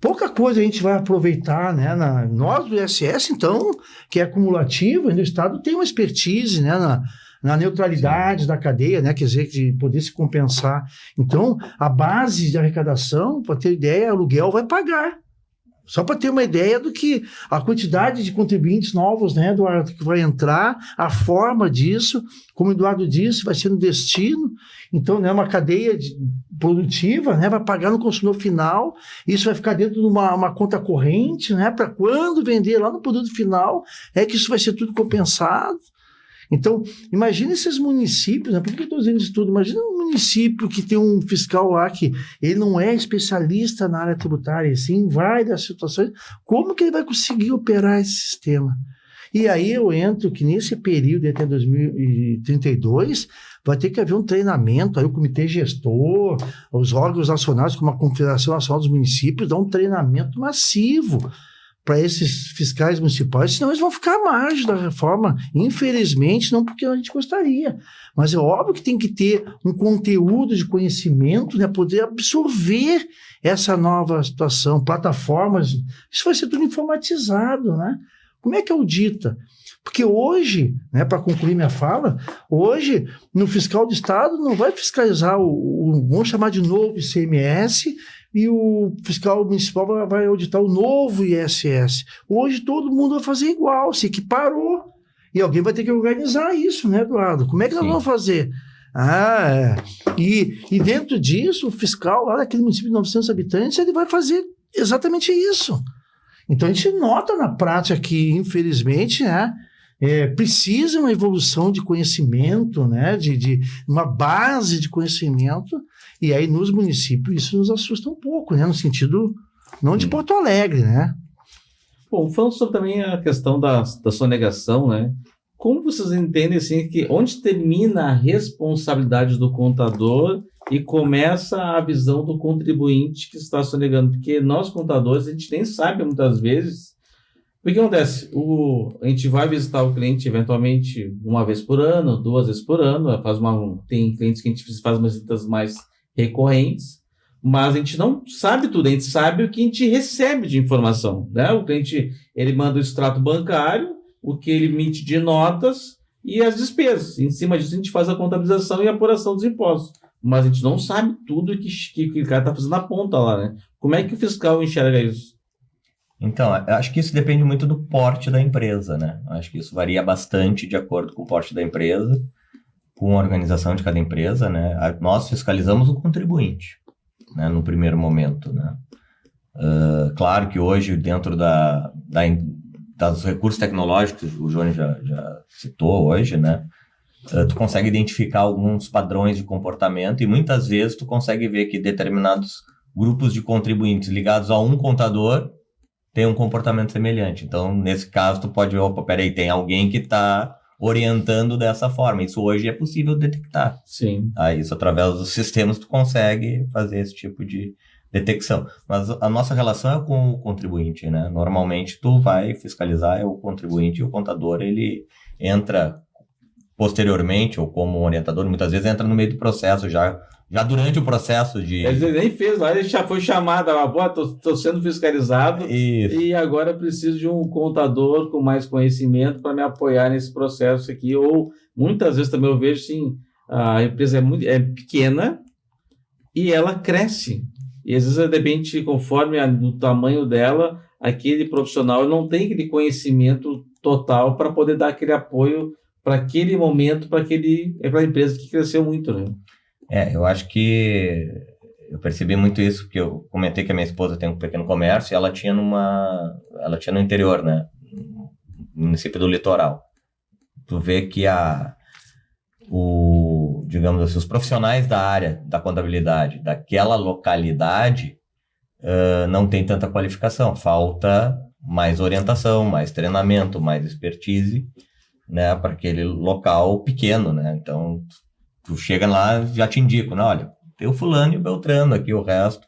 Speaker 2: Pouca coisa a gente vai aproveitar, né? Nós do ISS, então, que é acumulativo, ainda o Estado tem uma expertise, né? Na neutralidade Sim. da cadeia, né? Quer dizer, de poder se compensar. Então, a base de arrecadação, para ter ideia, aluguel vai pagar. Só para ter uma ideia do que a quantidade de contribuintes novos, né, Eduardo, que vai entrar, a forma disso, como o Eduardo disse, vai ser no destino. Então, né, uma cadeia produtiva, né, vai pagar no consumidor final. Isso vai ficar dentro de uma conta corrente, né, para quando vender lá no produto final, é que isso vai ser tudo compensado. Então, imagina esses municípios, né? Por que eu estou dizendo isso tudo? Imagina um município que tem um fiscal lá que ele não é especialista na área tributária, assim, vai das situações, como que ele vai conseguir operar esse sistema? E aí eu entro que nesse período até 2032 vai ter que haver um treinamento, aí o comitê gestor, os órgãos nacionais, como a Confederação Nacional dos Municípios, dá um treinamento massivo para esses fiscais municipais, senão eles vão ficar à margem da reforma. Infelizmente, não porque a gente gostaria. Mas é óbvio que tem que ter um conteúdo de conhecimento, né, poder absorver essa nova situação, plataformas, isso vai ser tudo informatizado, né? Como é que audita? Porque hoje, né, para concluir minha fala, hoje, no fiscal do Estado não vai fiscalizar vamos chamar de novo ICMS, e o fiscal municipal vai auditar o novo ISS. Hoje todo mundo vai fazer igual, se equiparou. E alguém vai ter que organizar isso, né, Eduardo? Como é que nós vamos fazer? E dentro disso, o fiscal lá daquele município de 900 habitantes, ele vai fazer exatamente isso. Então a gente nota na prática que, infelizmente, né, precisa uma evolução de conhecimento, né, de uma base de conhecimento, e aí nos municípios isso nos assusta um pouco, né, no sentido não de Porto Alegre, né?
Speaker 1: Bom, falando sobre também a questão da sonegação, né, como vocês entendem assim, que onde termina a responsabilidade do contador e começa a visão do contribuinte que está sonegando? Porque nós, contadores, a gente nem sabe muitas vezes. O que acontece? A gente vai visitar o cliente eventualmente uma vez por ano, 2 vezes por ano, tem clientes que a gente faz umas visitas mais recorrentes, mas a gente não sabe tudo, a gente sabe o que a gente recebe de informação, né? O cliente, ele manda o extrato bancário, o que ele emite de notas e as despesas. Em cima disso, a gente faz a contabilização e a apuração dos impostos. Mas a gente não sabe tudo que o cara está fazendo na ponta lá, né? Como é que o fiscal enxerga isso?
Speaker 3: Então, eu acho que isso depende muito do porte da empresa, né? Eu acho que isso varia bastante de acordo com o porte da empresa, com a organização de cada empresa, né? Nós fiscalizamos o contribuinte, né? No primeiro momento, né? Claro que hoje, dentro dos recursos tecnológicos, o Johnny já citou hoje, né? Tu consegue identificar alguns padrões de comportamento e muitas vezes tu consegue ver que determinados grupos de contribuintes ligados a um contador têm um comportamento semelhante. Então, nesse caso, tu pode ver, peraí, tem alguém que está orientando dessa forma. Isso hoje é possível detectar.
Speaker 1: Sim.
Speaker 3: Isso através dos sistemas tu consegue fazer esse tipo de detecção. Mas a nossa relação é com o contribuinte, né? Normalmente tu vai fiscalizar o contribuinte e o contador, ele entra posteriormente, ou como orientador, muitas vezes entra no meio do processo, já durante o processo de...
Speaker 1: Ele nem fez lá, ele já foi chamado, estou sendo fiscalizado. Isso. E agora preciso de um contador com mais conhecimento para me apoiar nesse processo aqui. Ou muitas vezes também eu vejo assim, a empresa é pequena e ela cresce. E às vezes, de repente, conforme o tamanho dela, aquele profissional não tem aquele conhecimento total para poder dar aquele apoio para aquele momento, para aquela empresa que cresceu muito, né?
Speaker 3: Eu acho que eu percebi muito isso, porque eu comentei que a minha esposa tem um pequeno comércio e ela tinha no interior, né? No município do Litoral. Tu vê que digamos assim, os profissionais da área da contabilidade daquela localidade não tem tanta qualificação, falta mais orientação, mais treinamento, mais expertise, né, para aquele local pequeno, né? Então tu chega lá, já te indico, né? Olha, tem o fulano e o Beltrano aqui, o resto,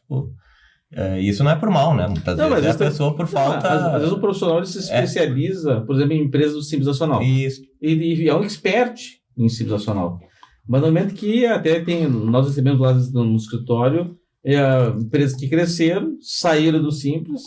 Speaker 3: isso não é por mal, né? Muitas vezes a pessoa por falta...
Speaker 1: Às vezes o profissional ele se especializa, por exemplo, em empresas do Simples Nacional.
Speaker 3: Isso.
Speaker 1: E é um expert em Simples Nacional. Mas no momento que até nós recebemos lá no escritório empresas que cresceram, saíram do Simples,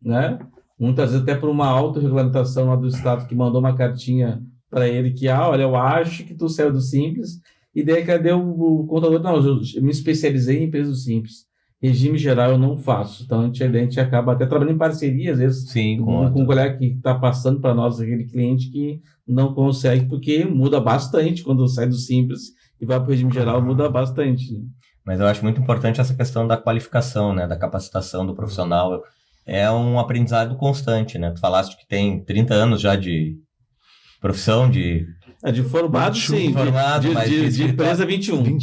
Speaker 1: né? Muitas vezes até por uma autorregulamentação lá do Estado que mandou uma cartinha para ele que, olha, eu acho que tu saiu do Simples, e daí cadê o contador? Não, eu me especializei em empresas do Simples. Regime geral eu não faço. Então a gente acaba até trabalhando em parceria, às vezes, com um colega que está passando para nós, aquele cliente que não consegue, porque muda bastante quando sai do Simples e vai para o regime geral, muda bastante.
Speaker 3: Mas eu acho muito importante essa questão da qualificação, né, da capacitação do profissional. É um aprendizado constante, né? Tu falaste que tem 30 anos já de profissão, de
Speaker 1: formado, sim. De empresa 21.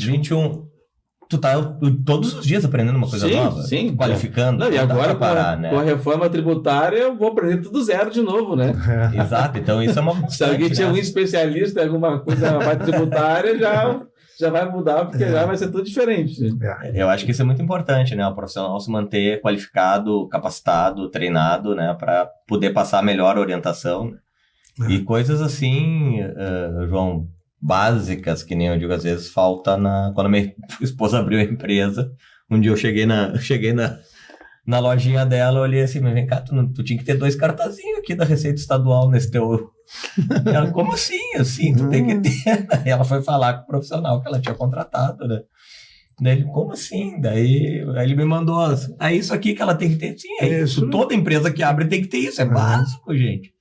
Speaker 3: Tu tá todos os dias aprendendo uma coisa nova. Sim, qualificando.
Speaker 1: E agora, com a reforma tributária, eu vou aprender tudo zero de novo, né?
Speaker 3: Exato, então isso é uma...
Speaker 1: Se alguém tinha um especialista em alguma coisa mais tributária, já vai mudar, porque já vai ser tudo diferente.
Speaker 3: Eu acho que isso é muito importante, né? O profissional se manter qualificado, capacitado, treinado, né? Para poder passar a melhor orientação. E coisas assim, João, básicas, que nem eu digo, às vezes falta quando a minha esposa abriu a empresa, um dia eu cheguei na lojinha dela, eu olhei assim, mas vem cá, tu tinha que ter 2 cartazinhos aqui da Receita Estadual nesse teu... Ela, como assim? Assim, tu tem que ter. Aí ela foi falar com o profissional que ela tinha contratado, né? Daí ele, como assim? Daí ele me mandou, isso aqui que ela tem que ter. Sim, isso. Toda empresa que abre tem que ter isso, é básico, gente.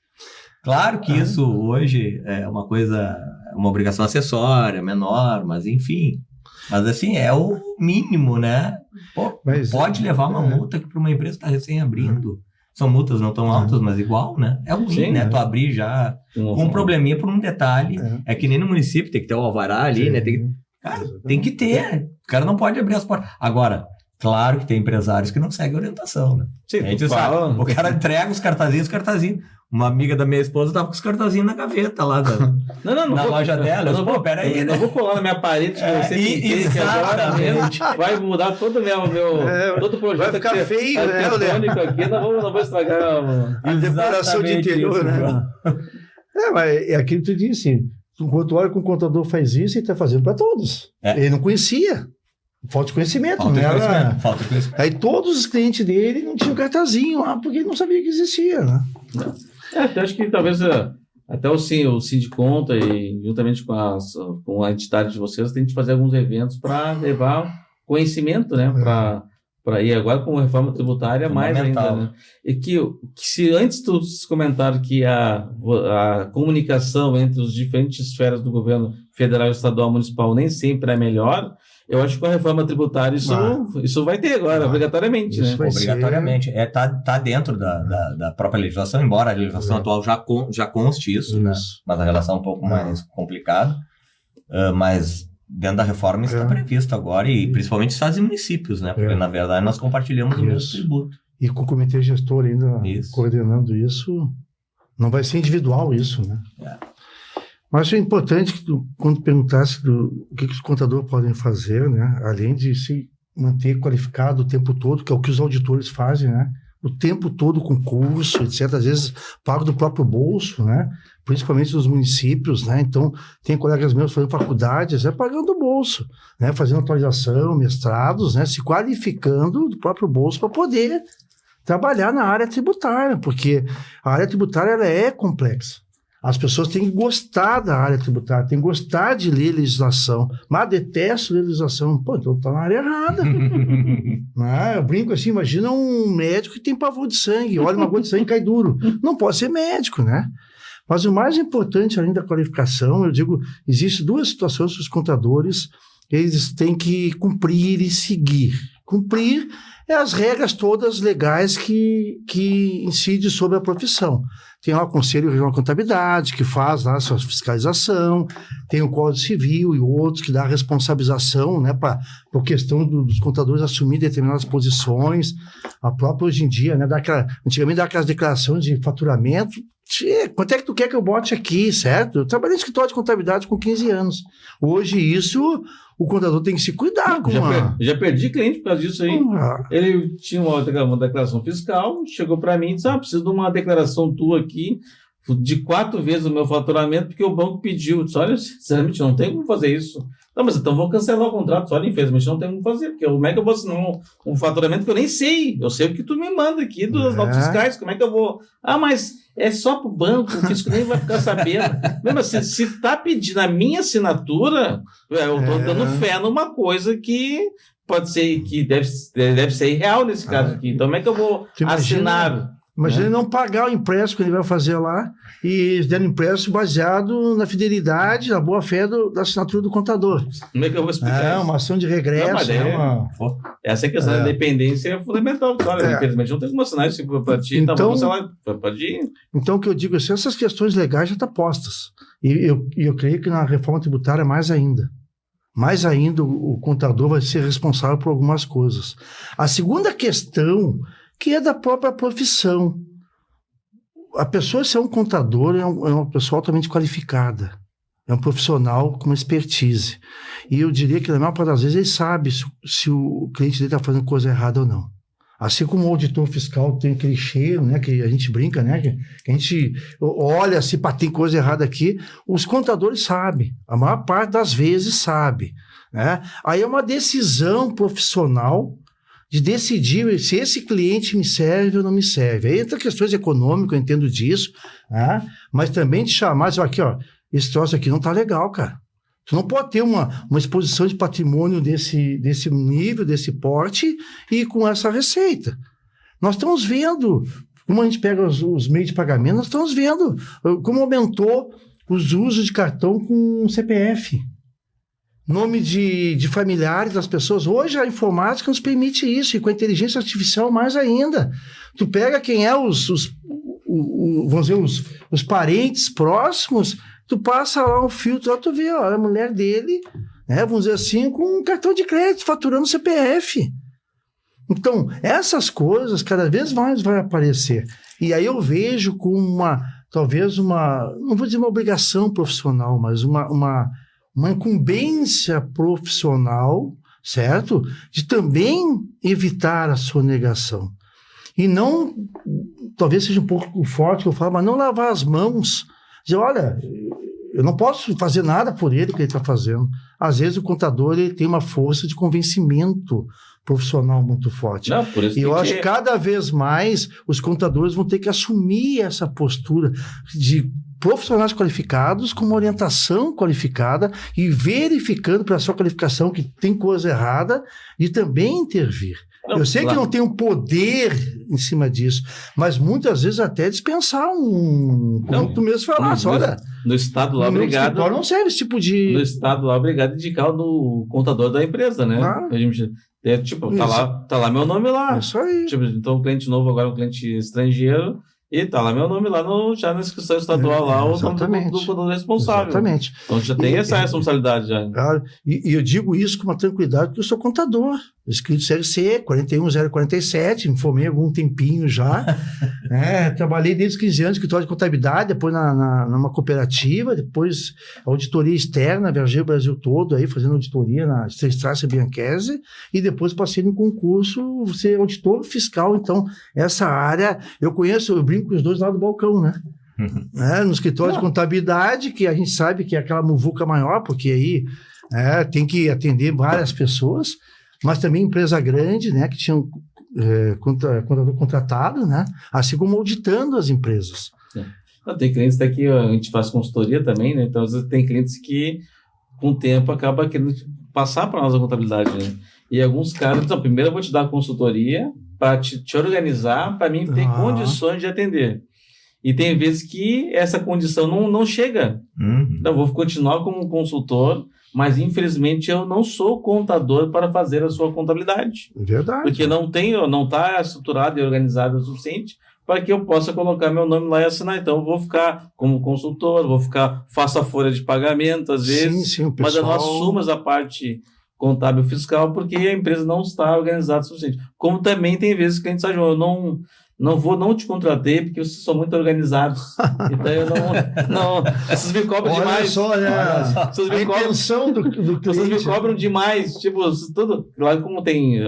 Speaker 3: Claro que isso hoje é uma coisa, uma obrigação acessória, menor, mas enfim. Mas assim, é o mínimo, né? Pô, pode levar uma multa que para uma empresa que está recém abrindo. São multas não tão altas, mas igual, né? É ruim, sim, né? Tu abrir já com um probleminha por um detalhe. É que nem no município, tem que ter o alvará ali, né? Cara, tem que ter. O cara não pode abrir as portas. Agora, claro que tem empresários que não seguem orientação, né? Sim, a gente sabe. O cara entrega os cartazinhos. Uma amiga da minha esposa tava com os cartazinhos na gaveta lá na loja dela. Eu não vou, peraí,
Speaker 1: eu não vou colar na minha parede que você
Speaker 3: exatamente.
Speaker 1: Vai mudar todo o todo o projeto.
Speaker 2: Vai ficar feio, né?
Speaker 1: Aqui, não vou estragar
Speaker 2: a decoração de interior, isso, né? Mas é aquilo que tu disse. Enquanto olha que o contador faz isso, ele está fazendo para todos. Ele não conhecia. Falta de conhecimento.
Speaker 3: Falta de conhecimento.
Speaker 2: Aí todos os clientes dele não tinham cartazinho lá, porque ele não sabia que existia, né?
Speaker 1: Até acho que talvez até o Sindiconta e juntamente com a entidade de vocês tem que fazer alguns eventos para levar conhecimento, né? Para ir agora com a reforma tributária mais ainda, né? E que se antes tu comentaram que a comunicação entre as diferentes esferas do governo federal, estadual, municipal nem sempre é melhor, eu acho que com a reforma tributária isso vai ter agora, obrigatoriamente, né?
Speaker 3: Obrigatoriamente. Tá dentro da própria legislação, embora a legislação atual já conste isso, né? Mas a relação é um pouco mais complicada. Mas dentro da reforma isso está previsto agora, e principalmente estados e municípios, né? Porque, na verdade, nós compartilhamos o mesmo tributo.
Speaker 2: E com o comitê gestor ainda coordenando isso, não vai ser individual isso, né? Mas é importante que quando perguntasse o que os contadores podem fazer, né? Além de se manter qualificado o tempo todo, que é o que os auditores fazem, né? O tempo todo com curso, etc. Às vezes pago do próprio bolso, né? Principalmente nos municípios, né? Então, tem colegas meus fazendo faculdades, pagando do bolso, né? Fazendo atualização, mestrados, né? Se qualificando do próprio bolso para poder trabalhar na área tributária, porque a área tributária ela é complexa. As pessoas têm que gostar da área tributária, têm que gostar de ler legislação. Mas detesto legislação. Pô, então tá na área errada. Eu brinco assim, imagina um médico que tem pavor de sangue, olha uma gota de sangue e cai duro. Não pode ser médico, né? Mas o mais importante, além da qualificação, eu digo, existem 2 situações que os contadores eles têm que cumprir e seguir. Cumprir é as regras todas legais que incidem sobre a profissão. Tem lá o Conselho Regional de Contabilidade, que faz lá a sua fiscalização, tem o Código Civil e outros que dá a responsabilização, né, por questão dos contadores assumir determinadas posições. A própria hoje em dia, né, antigamente dá aquelas declarações de faturamento. Quanto é que tu quer que eu bote aqui, certo? Eu trabalhei no escritório de contabilidade com 15 anos. Hoje isso, o contador tem que se cuidar.
Speaker 1: Já perdi cliente por causa disso aí. Ele tinha uma declaração fiscal, chegou para mim e disse, preciso de uma declaração tua aqui de 4 vezes o meu faturamento, porque o banco pediu. Eu disse, olha, sinceramente, não tem como fazer isso. Não, mas então vou cancelar o contrato. Olha, infelizmente não tem como fazer, porque como é que eu vou assinar um faturamento que eu nem sei? Eu sei o que tu me manda aqui dos notas fiscais, como é que eu vou... Mas é só pro banco, o fisco nem vai ficar sabendo. Mesmo assim, se tá pedindo a minha assinatura, eu tô dando fé numa coisa que pode ser, que deve ser irreal nesse caso aqui. Então como é que eu vou assinar...
Speaker 2: Imagina ele não pagar o empréstimo que ele vai fazer lá e dando empréstimo baseado na fidelidade, na boa-fé da assinatura do contador.
Speaker 1: Como é que eu vou explicar isso?
Speaker 2: Uma ação de regresso.
Speaker 1: Essa questão da independência é fundamental. Claro, infelizmente não tem como assinar isso para ti.
Speaker 2: Então,
Speaker 1: pode ir.
Speaker 2: Então, o que eu digo assim, essas questões legais já estão postas. E eu creio que na reforma tributária mais ainda. Mais ainda, o contador vai ser responsável por algumas coisas. A segunda questão, que é da própria profissão. A pessoa ser um contador é uma pessoa altamente qualificada. é um profissional com expertise. E eu diria que, na maior parte das vezes, ele sabe se o cliente dele está fazendo coisa errada ou não. Assim como o auditor fiscal tem aquele cheiro, né, que a gente brinca, né, que a gente olha se tem coisa errada aqui, os contadores sabem, a maior parte das vezes sabe, né? Aí é uma decisão profissional de decidir se esse cliente me serve ou não me serve. Aí entra questões econômicas, eu entendo disso, né? Mas também de chamar, dizer, aqui, ó, esse troço aqui não tá legal, cara. Tu não pode ter uma exposição de patrimônio desse nível, desse porte, e com essa receita. Nós estamos vendo, como a gente pega os meios de pagamento, nós estamos vendo como aumentou os usos de cartão com CPF. Nome de familiares das pessoas. Hoje a informática nos permite isso, e com a inteligência artificial mais ainda. Tu pega quem é vamos dizer, os parentes próximos, tu passa lá um filtro, lá tu vê, ó, a mulher dele, né, vamos dizer assim, com um cartão de crédito, faturando CPF. Então, essas coisas cada vez mais vai aparecer. E aí eu vejo com talvez não vou dizer uma obrigação profissional, mas uma incumbência profissional, certo? De também evitar a sonegação. E não, talvez seja um pouco forte que eu falo, mas não lavar as mãos. Dizer, olha, eu não posso fazer nada por ele que ele está fazendo. Às vezes o contador ele tem uma força de convencimento profissional muito forte.
Speaker 1: Não, por isso
Speaker 2: e eu acho que cada vez mais os contadores vão ter que assumir essa postura de profissionais qualificados com uma orientação qualificada e verificando para a sua qualificação que tem coisa errada e também intervir. Eu sei que não tem um poder em cima disso, mas muitas vezes até dispensar como tu mesmo falaste, olha...
Speaker 1: No estado lá, obrigado...
Speaker 2: não serve esse tipo de...
Speaker 1: No estado lá, obrigado a indicar no contador da empresa, né? A gente, tá lá meu nome lá.
Speaker 2: Isso aí.
Speaker 1: Tipo, então, um cliente novo agora, um cliente estrangeiro... E tá lá meu nome lá já na inscrição estadual lá, o nome do contador responsável.
Speaker 2: Exatamente.
Speaker 1: Então já tem essa responsabilidade já.
Speaker 2: E eu digo isso com uma tranquilidade porque eu sou contador. Escrito CLC 41047, me formei há algum tempinho já. Trabalhei desde os 15 anos no escritório de contabilidade, depois numa cooperativa, depois auditoria externa, viajei o Brasil todo aí fazendo auditoria na Strasse Bianchese, e depois passei no concurso ser auditor fiscal. Então, essa área eu conheço, eu brinco com os dois lá do balcão, né? No escritório de contabilidade, que a gente sabe que é aquela muvuca maior, porque aí tem que atender várias pessoas, mas também empresa grande, né, que tinham contador contratado, né, assim como auditando as empresas.
Speaker 1: Tem clientes daqui, a gente faz consultoria também, né, então às vezes tem clientes que com o tempo acaba querendo passar para nós a contabilidade, né, e alguns caras, então, primeiro eu vou te dar a consultoria para te organizar, para mim ter condições de atender. E tem vezes que essa condição não chega. Então, eu vou continuar como consultor, mas infelizmente eu não sou contador para fazer a sua contabilidade.
Speaker 2: Verdade.
Speaker 1: Porque não está estruturado e organizado o suficiente para que eu possa colocar meu nome lá e assinar. Então, eu vou ficar como consultor, faço a folha de pagamento, às vezes,
Speaker 2: sim,
Speaker 1: mas eu não assumo a parte contábil fiscal porque a empresa não está organizada o suficiente. Como também tem vezes que a gente sabe, eu não te contratei porque vocês são muito organizados. Então eu não vocês me cobram demais.
Speaker 2: Só, né? Vocês me
Speaker 1: intenção do cliente. Vocês me cobram demais. Tipo, tudo. Claro, como tem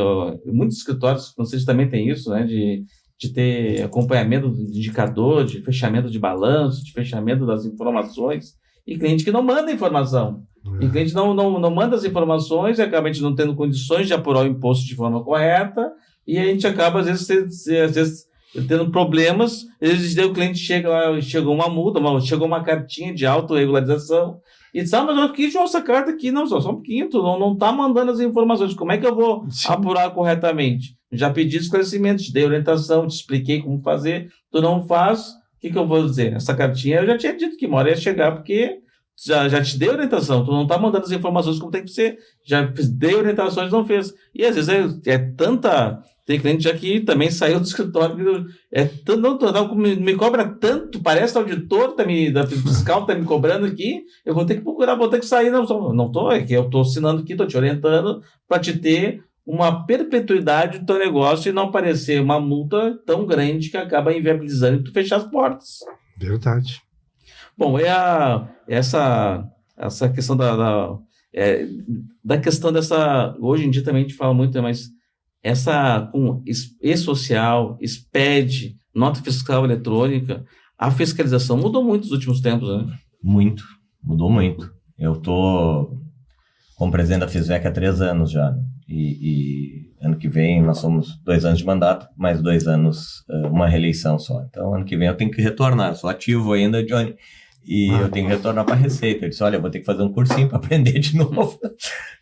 Speaker 1: muitos escritórios, vocês também tem isso, né? De ter acompanhamento do indicador, de fechamento de balanço, de fechamento das informações. E cliente que não manda informação. E cliente não manda as informações e acaba a gente não tendo condições de apurar o imposto de forma correta. E a gente acaba, às vezes tendo problemas. Às vezes o cliente chegou uma multa, chegou uma cartinha de autorregularização e diz, mas eu quis essa carta aqui, não, só um pouquinho, tu não tá mandando as informações, como é que eu vou apurar corretamente? Já pedi esclarecimento, te dei orientação, te expliquei como fazer, tu não faz, o que eu vou dizer? Essa cartinha eu já tinha dito que uma hora ia chegar, porque já te dei orientação, tu não tá mandando as informações como tem que ser, já dei orientações, não fez. E às vezes tem cliente já que também saiu do escritório, me cobra tanto, parece que o auditor da fiscal está me cobrando aqui, eu vou ter que procurar, vou ter que sair, é que eu estou assinando aqui, estou te orientando para te ter uma perpetuidade do teu negócio e não aparecer uma multa tão grande que acaba inviabilizando e tu fechar as portas.
Speaker 2: Verdade.
Speaker 1: Bom, essa essa questão da questão dessa... Hoje em dia também a gente fala muito, mas essa com e-social, SPED, nota fiscal eletrônica, a fiscalização mudou muito nos últimos tempos, né?
Speaker 3: Muito, mudou muito. Eu estou como presidente da FISVEC há 3 anos já, e ano que vem nós somos 2 anos de mandato, mais 2 anos, uma reeleição só. Então, ano que vem eu tenho que retornar, eu sou ativo ainda, Johnny, e eu tenho que retornar para a Receita. Eu disse, olha, eu vou ter que fazer um cursinho para aprender de novo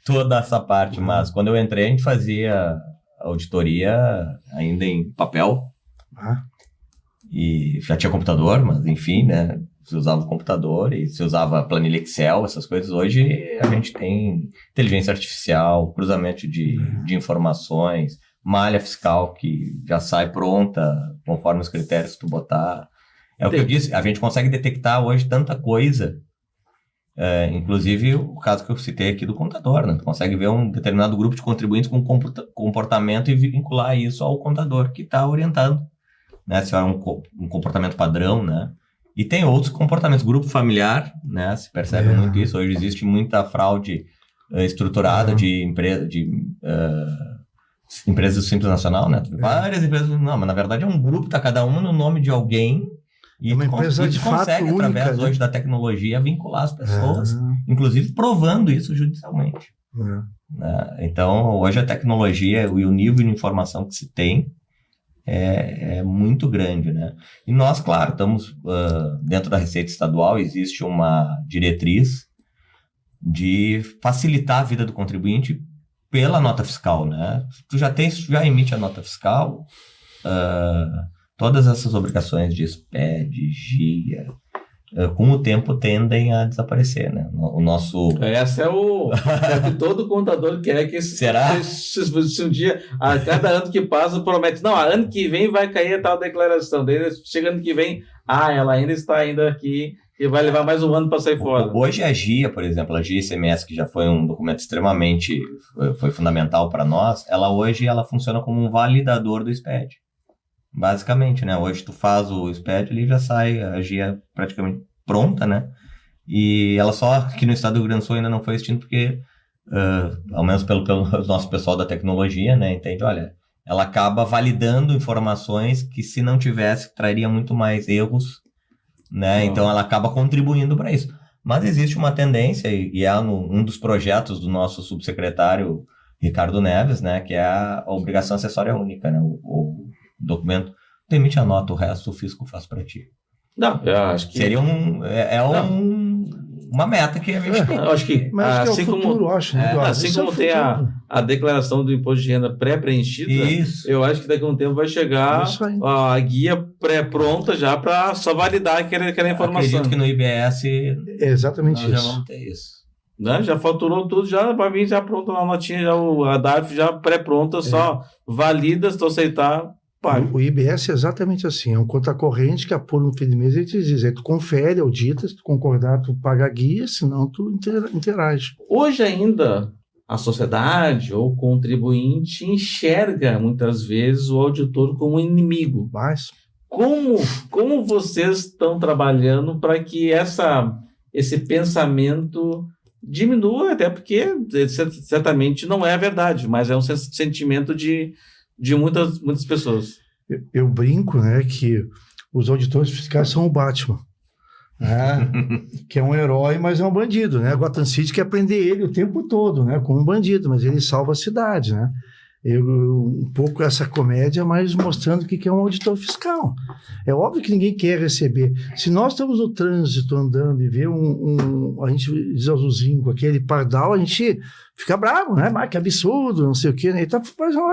Speaker 3: toda essa parte, mas quando eu entrei a gente fazia auditoria ainda em papel, e já tinha computador, mas enfim, né? Você usava o computador e você usava planilha Excel, essas coisas. Hoje a gente tem inteligência artificial, cruzamento de informações, malha fiscal que já sai pronta conforme os critérios que tu botar. É o que eu disse, a gente consegue detectar hoje tanta coisa, inclusive o caso que eu citei aqui do contador, né? Tu consegue ver um determinado grupo de contribuintes com comportamento e vincular isso ao contador que está orientando, né? Se é um comportamento padrão, né? E tem outros comportamentos, grupo familiar, né? Se percebe muito isso. Hoje existe muita fraude estruturada de empresas do Simples Nacional, né? Várias empresas, não, mas na verdade é um grupo, tá cada um no nome de alguém, e
Speaker 2: uma empresa de fato
Speaker 3: consegue,
Speaker 2: única,
Speaker 3: através hoje da tecnologia, vincular as pessoas, inclusive provando isso judicialmente. Né? Então, hoje a tecnologia e o nível de informação que se tem é muito grande, né? E nós, claro, estamos dentro da Receita Estadual, existe uma diretriz de facilitar a vida do contribuinte pela nota fiscal, né? Tu já emite a nota fiscal, todas essas obrigações de SPED, GIA, com o tempo tendem a desaparecer, né? O nosso...
Speaker 1: Essa é o que todo contador quer que...
Speaker 3: Será?
Speaker 1: Se um dia, a cada ano que passa, promete, não, ano que vem vai cair a tal declaração, daí chega ano que vem, ela ainda está ainda aqui e vai levar mais um ano para sair fora.
Speaker 3: Hoje a GIA, por exemplo, a GIA ICMS, que já foi um documento extremamente, foi fundamental para nós, hoje ela funciona como um validador do SPED. Basicamente, né? Hoje tu faz o SPED, ele já sai a GIA praticamente pronta, né? E ela só aqui no estado do Rio Grande do Sul ainda não foi extinta porque, ao menos pelo nosso pessoal da tecnologia, né? Entende? Olha, ela acaba validando informações que se não tivesse, traria muito mais erros, né? Então ela acaba contribuindo para isso. Mas existe uma tendência, e é um dos projetos do nosso subsecretário Ricardo Neves, né? Que é a obrigação acessória única, né? O documento, tu emite a nota, o resto o fisco faz para ti.
Speaker 1: Não, eu acho que...
Speaker 3: Seria uma meta que a gente tem.
Speaker 1: Eu acho que,
Speaker 2: mas
Speaker 1: assim
Speaker 2: é o futuro,
Speaker 1: como,
Speaker 2: acho, né?
Speaker 1: assim como tem a declaração do imposto de renda pré-preenchida, eu acho que daqui a um tempo vai chegar a guia pré-pronta já para só validar aquela informação.
Speaker 3: Acredito que no IBS
Speaker 2: é exatamente
Speaker 3: nós
Speaker 2: isso.
Speaker 3: já vamos ter isso.
Speaker 1: Né? Já faturou tudo, já vai vir já pronta na notinha, já a DARF já pré-pronta, só valida, se tu aceitar, paga.
Speaker 2: O IBS é exatamente assim, é um conta corrente que apura no fim de mês e te diz, aí tu confere, audita, se tu concordar, tu paga a guia, senão tu interage.
Speaker 1: Hoje ainda, a sociedade ou o contribuinte enxerga muitas vezes o auditor como inimigo.
Speaker 2: Mas
Speaker 1: Como vocês estão trabalhando para que esse pensamento diminua, até porque certamente não é a verdade, mas é um sentimento de muitas pessoas.
Speaker 2: Eu brinco, né, que os auditores fiscais são o Batman, né, que é um herói, mas é um bandido, né? Gotham City quer prender ele o tempo todo, né, como um bandido, mas ele salva a cidade, né? Um pouco essa comédia, mas mostrando o que é um auditor fiscal. É óbvio que ninguém quer receber. Se nós estamos no trânsito andando e vê a gente diz azulzinho com aquele pardal, a gente fica bravo, né? Mas que absurdo, não sei o quê. Né? Então,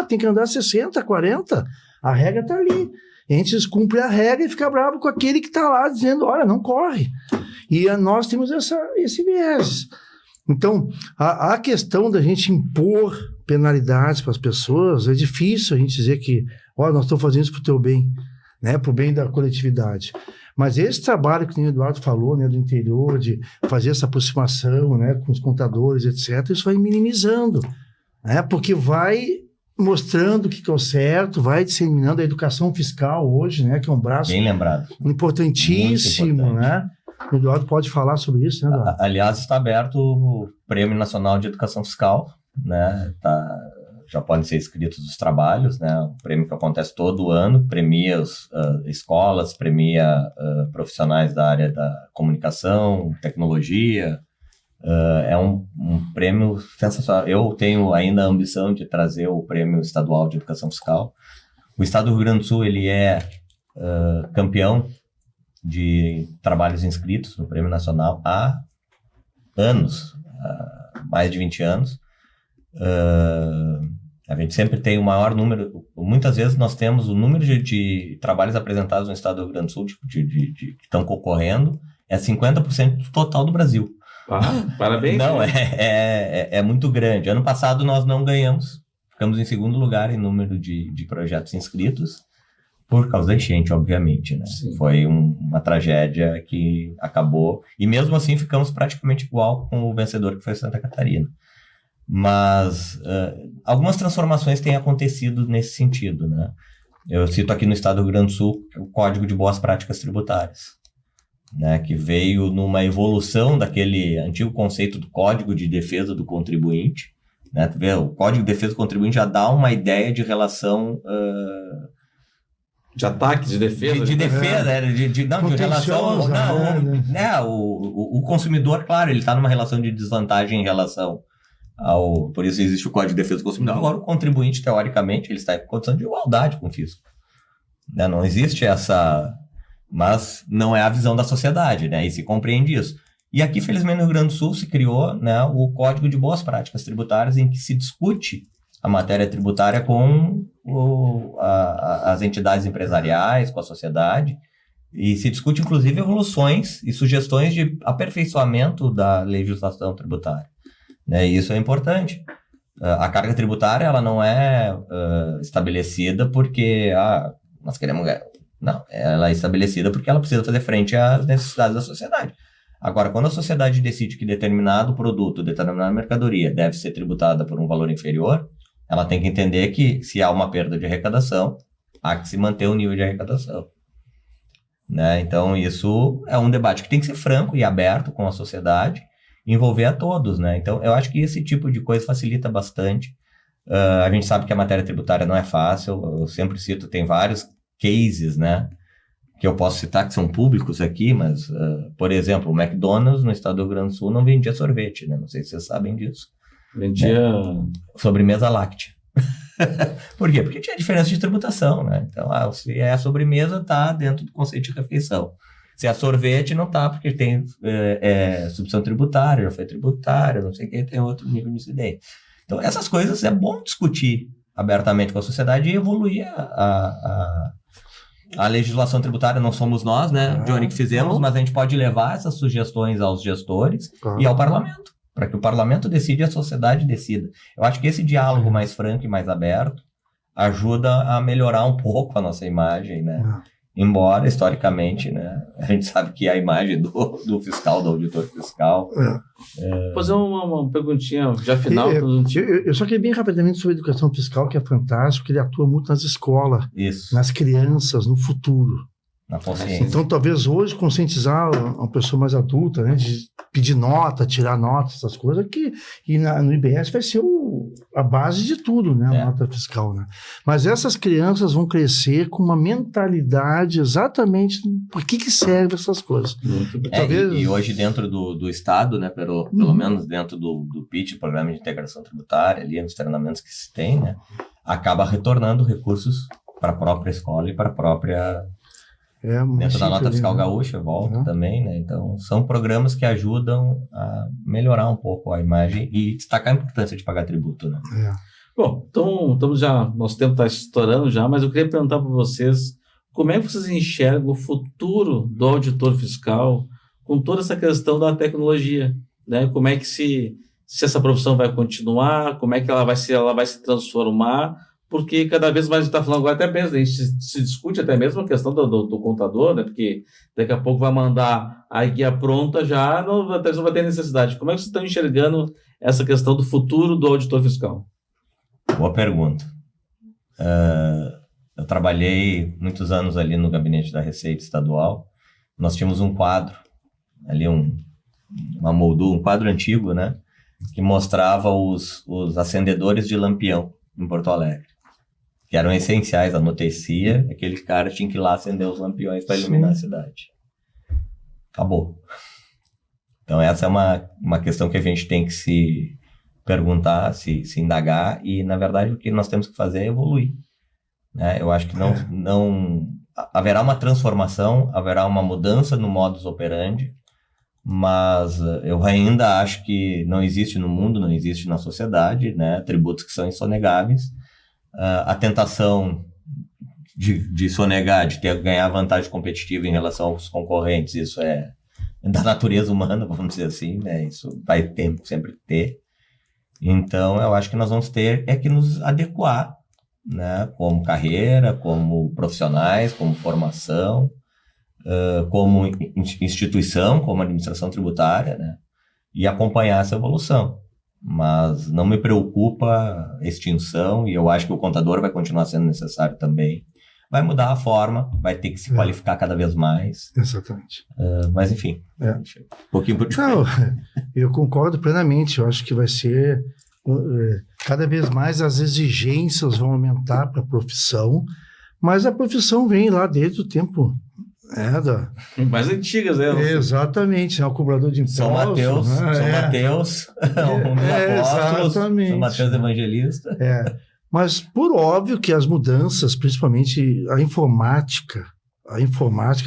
Speaker 2: tem que andar 60, 40, a regra está ali. A gente descumpre a regra e fica bravo com aquele que está lá dizendo, olha, não corre. E nós temos esse viés. Então, a questão da gente impor penalidades para as pessoas, é difícil a gente dizer que, nós estamos fazendo isso para o teu bem, né, para o bem da coletividade. Mas esse trabalho que o Eduardo falou, né, do interior, de fazer essa aproximação, né, com os contadores, etc., isso vai minimizando, né, porque vai mostrando o que é o certo, vai disseminando a educação fiscal hoje, né, que é um braço
Speaker 3: bem lembrado,
Speaker 2: importantíssimo, né? O Eduardo pode falar sobre isso, né, Eduardo?
Speaker 3: Aliás, está aberto o Prêmio Nacional de Educação Fiscal, né? Já podem ser inscritos os trabalhos, né? Um prêmio que acontece todo ano, premia escolas, premia profissionais da área da comunicação, tecnologia. É um prêmio sensacional. Eu tenho ainda a ambição de trazer o Prêmio Estadual de Educação Fiscal. O Estado do Rio Grande do Sul, ele é campeão de trabalhos inscritos no Prêmio Nacional há anos, mais de 20 anos. A gente sempre tem o maior número, muitas vezes nós temos o número de trabalhos apresentados no Estado do Rio Grande do Sul que estão concorrendo, é 50% do total do Brasil.
Speaker 1: Parabéns.
Speaker 3: Não, é muito grande. Ano passado nós não ganhamos, ficamos em segundo lugar em número de projetos inscritos, por causa da enchente, obviamente, né?
Speaker 1: Sim.
Speaker 3: Foi uma tragédia que acabou, e mesmo assim ficamos praticamente igual com o vencedor, que foi Santa Catarina. Mas algumas transformações têm acontecido nesse sentido, né? Eu cito aqui no Estado do Rio Grande do Sul o Código de Boas Práticas Tributárias, né, que veio numa evolução daquele antigo conceito do Código de Defesa do Contribuinte. Né? Tu vê, o Código de Defesa do Contribuinte já dá uma ideia de relação...
Speaker 1: de ataque, de defesa.
Speaker 3: De defesa, de relação... O consumidor, claro, ele está numa relação de desvantagem em relação ao... Por isso existe o Código de Defesa do Consumidor. Agora, o contribuinte, teoricamente, ele está em condição de igualdade com o fisco. Né? Não existe essa... Mas não é a visão da sociedade, né? E se compreende isso. E aqui, felizmente, no Rio Grande do Sul se criou, né, o Código de Boas Práticas Tributárias, em que se discute a matéria tributária com as entidades empresariais, com a sociedade, e se discute, inclusive, evoluções e sugestões de aperfeiçoamento da legislação tributária. Né? E isso é importante. A carga tributária ela não é estabelecida porque nós queremos... Não, ela é estabelecida porque ela precisa fazer frente às necessidades da sociedade. Agora, quando a sociedade decide que determinado produto, determinada mercadoria deve ser tributada por um valor inferior, ela tem que entender que, se há uma perda de arrecadação, há que se manter o nível de arrecadação. Né? Então, isso é um debate que tem que ser franco e aberto com a sociedade, envolver a todos. Né? Então, eu acho que esse tipo de coisa facilita bastante. A gente sabe que a matéria tributária não é fácil, eu sempre cito, tem vários cases, né, que eu posso citar que são públicos aqui, mas, por exemplo, o McDonald's no Estado do Rio Grande do Sul não vendia sorvete, né? Não sei se vocês sabem disso.
Speaker 1: Vendia...
Speaker 3: sobremesa láctea. Por quê? Porque tinha diferença de tributação, né? Então, se é a sobremesa, tá dentro do conceito de refeição. Se é sorvete, não tá, porque tem substituição tributária, já foi tributária, não sei o que, tem outro nível de incidência. Então, essas coisas é bom discutir abertamente com a sociedade e evoluir a legislação tributária. Não somos nós, né, Johnny, que fizemos, mas a gente pode levar essas sugestões aos gestores e ao parlamento, para que o parlamento decida e a sociedade decida. Eu acho que esse diálogo mais franco e mais aberto ajuda a melhorar um pouco a nossa imagem, né? Embora, historicamente, né, a gente sabe que a imagem do fiscal, do auditor fiscal...
Speaker 1: Vou fazer uma perguntinha já final.
Speaker 2: Eu só queria bem rapidamente sobre a educação fiscal, que é fantástico, que ele atua muito nas escolas, nas crianças, no futuro.
Speaker 3: Na consciência.
Speaker 2: Então, talvez hoje conscientizar uma pessoa mais adulta, né, de pedir nota, tirar nota, essas coisas, no IBS vai ser a base de tudo, né, a nota fiscal, né? Mas essas crianças vão crescer com uma mentalidade exatamente por que serve essas coisas.
Speaker 3: Talvez... E hoje dentro do Estado, né, pelo menos dentro do PIT, Programa de Integração Tributária, ali nos treinamentos que se tem, né, acaba retornando recursos para a própria escola e para a própria... dentro da nota fiscal gaúcha, volta também, né? Então, são programas que ajudam a melhorar um pouco a imagem e destacar a importância de pagar tributo, né?
Speaker 1: Bom, então, nosso tempo está estourando já, mas eu queria perguntar para vocês, como é que vocês enxergam o futuro do auditor fiscal com toda essa questão da tecnologia, né? Como é que se essa profissão vai continuar, como é que ela vai se transformar? Porque cada vez mais a gente está falando agora até mesmo, a gente se discute até mesmo a questão do contador, né? Porque daqui a pouco vai mandar a guia pronta já, não vai ter necessidade. Como é que vocês estão enxergando essa questão do futuro do auditor fiscal?
Speaker 3: Boa pergunta. Eu trabalhei muitos anos ali no gabinete da Receita Estadual. Nós tínhamos um quadro ali uma moldura, um quadro antigo, né? Que mostrava os acendedores de lampião em Porto Alegre, que eram essenciais, anoitecia, aquele cara tinha que ir lá acender os lampiões para iluminar a cidade. Acabou. Então essa é uma questão que a gente tem que se perguntar, se indagar, e na verdade o que nós temos que fazer é evoluir, né? Eu acho que não haverá uma transformação, haverá uma mudança no modus operandi, mas eu ainda acho que não existe no mundo, não existe na sociedade, né, tributos que são insonegáveis. A tentação de sonegar, de ganhar vantagem competitiva em relação aos concorrentes, isso é da natureza humana, vamos dizer assim, né? Isso vai sempre ter. Então, eu acho que nós vamos ter que nos adequar, né? Como carreira, como profissionais, como formação, como instituição, como administração tributária, né? E acompanhar essa evolução. Mas não me preocupa a extinção, e eu acho que o contador vai continuar sendo necessário também. Vai mudar a forma, vai ter que se qualificar cada vez mais.
Speaker 2: Exatamente.
Speaker 3: Mas, enfim, um pouquinho por
Speaker 2: Não, eu concordo plenamente. Eu acho que vai ser... cada vez mais as exigências vão aumentar para a profissão, mas a profissão vem lá desde o tempo...
Speaker 1: mais antigas, né?
Speaker 2: Exatamente, o cobrador de impostos.
Speaker 3: São Mateus, apóstolos,
Speaker 2: exatamente.
Speaker 3: São Mateus Evangelista.
Speaker 2: Mas por óbvio que as mudanças, principalmente a informática,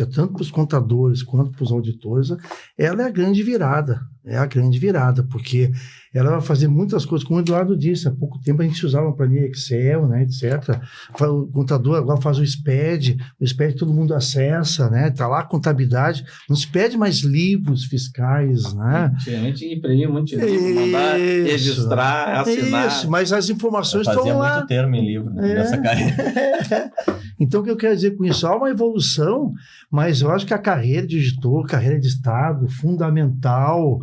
Speaker 2: tanto para os contadores quanto para os auditores, ela é a grande virada. É a grande virada, porque ela vai fazer muitas coisas, como o Eduardo disse, há pouco tempo a gente usava uma planilha Excel, né, etc. O contador agora faz o SPED todo mundo acessa, né, está lá a contabilidade, não se pede mais livros fiscais, né.
Speaker 1: Antigamente imprimir um monte de livro, mandar registrar, assinar.
Speaker 2: Isso, mas as informações estão lá.
Speaker 3: Eu fazia muito termo em livro nessa carreira.
Speaker 2: Então, o que eu quero dizer com isso? Há uma evolução, mas eu acho que a carreira de editor, carreira de Estado, fundamental,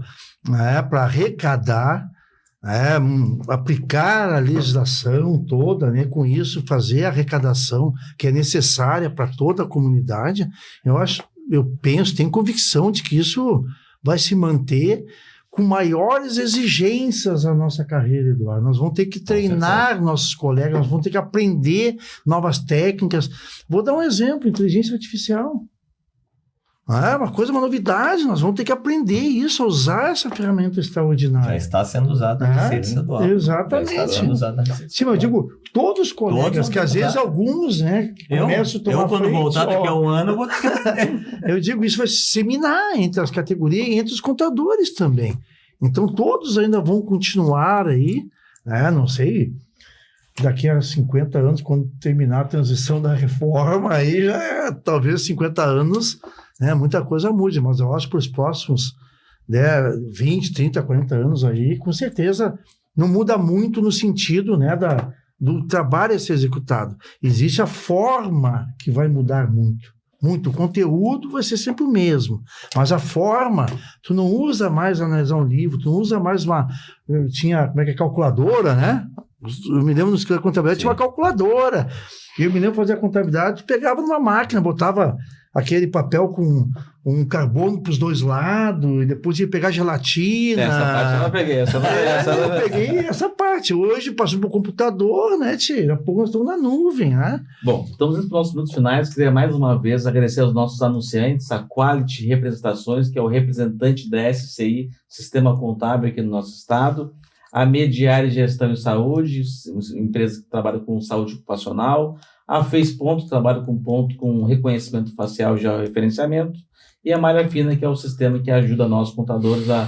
Speaker 2: né, para arrecadar, aplicar a legislação toda, né, com isso fazer a arrecadação que é necessária para toda a comunidade. Eu penso, tenho convicção de que isso vai se manter com maiores exigências à nossa carreira, Eduardo. Nós vamos ter que treinar nossos colegas, nós vamos ter que aprender novas técnicas. Vou dar um exemplo, inteligência artificial. Uma novidade, nós vamos ter que aprender isso, a usar essa ferramenta extraordinária.
Speaker 3: Já está sendo usada na Receita Estadual.
Speaker 2: Exatamente.
Speaker 3: Já está sendo usada na Receita
Speaker 2: Sim, mas eu digo, todos os colegas, que às vezes alguns, né, que começam a tomar
Speaker 3: quando
Speaker 2: frente,
Speaker 3: voltar daqui a um ano, eu vou ter
Speaker 2: eu digo, isso vai se disseminar entre as categorias e entre os contadores também. Então, todos ainda vão continuar aí, né, não sei... Daqui a 50 anos, quando terminar a transição da reforma, aí já talvez 50 anos, né, muita coisa mude, mas eu acho que para os próximos 20, 30, 40 anos aí, com certeza não muda muito no sentido, né, do trabalho a ser executado. Existe a forma que vai mudar muito. O conteúdo vai ser sempre o mesmo, mas a forma, tu não usa mais analisar um livro, tu não usa mais calculadora, né? Eu me lembro no escritório de contabilidade, tinha uma calculadora. E eu me lembro de fazer a contabilidade, pegava numa máquina, botava aquele papel com um carbono para os dois lados, e depois ia pegar gelatina.
Speaker 1: Essa parte eu não peguei.
Speaker 2: Eu peguei essa parte. Hoje passou para o computador, né, tio? Daqui a pouco nós estamos na nuvem, né?
Speaker 1: Bom, estamos indo para os nossos minutos finais. Queria mais uma vez agradecer aos nossos anunciantes, a Quality Representações, que é o representante da SCI, Sistema Contábil aqui no nosso estado. A Mediare Gestão e Saúde, empresa que trabalha com saúde ocupacional. A Fez Ponto, que trabalha com reconhecimento facial e georreferenciamento. E a Malha Fina, que é o sistema que ajuda nós contadores a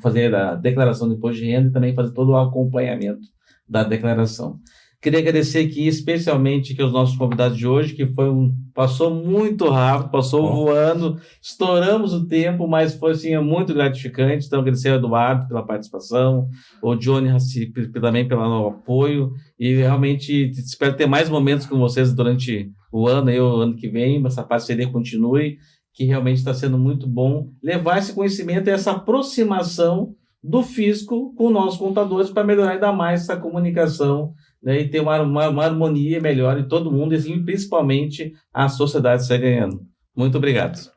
Speaker 1: fazer a declaração de imposto de renda e também fazer todo o acompanhamento da declaração. Queria agradecer aqui especialmente que os nossos convidados de hoje, que passou muito rápido, passou voando, estouramos o tempo, mas foi assim, muito gratificante. Então, agradecer ao Eduardo pela participação, ao Johnny também pelo apoio, e realmente espero ter mais momentos com vocês durante o ano, o ano que vem, essa parceria continue, que realmente está sendo muito bom levar esse conhecimento e essa aproximação do fisco com nossos contadores para melhorar ainda mais essa comunicação, né, e ter uma harmonia melhor em todo mundo, e assim, principalmente a sociedade sai ganhando. Muito obrigado.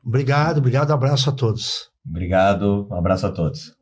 Speaker 2: Obrigado, abraço a todos.
Speaker 3: Obrigado, um abraço a todos.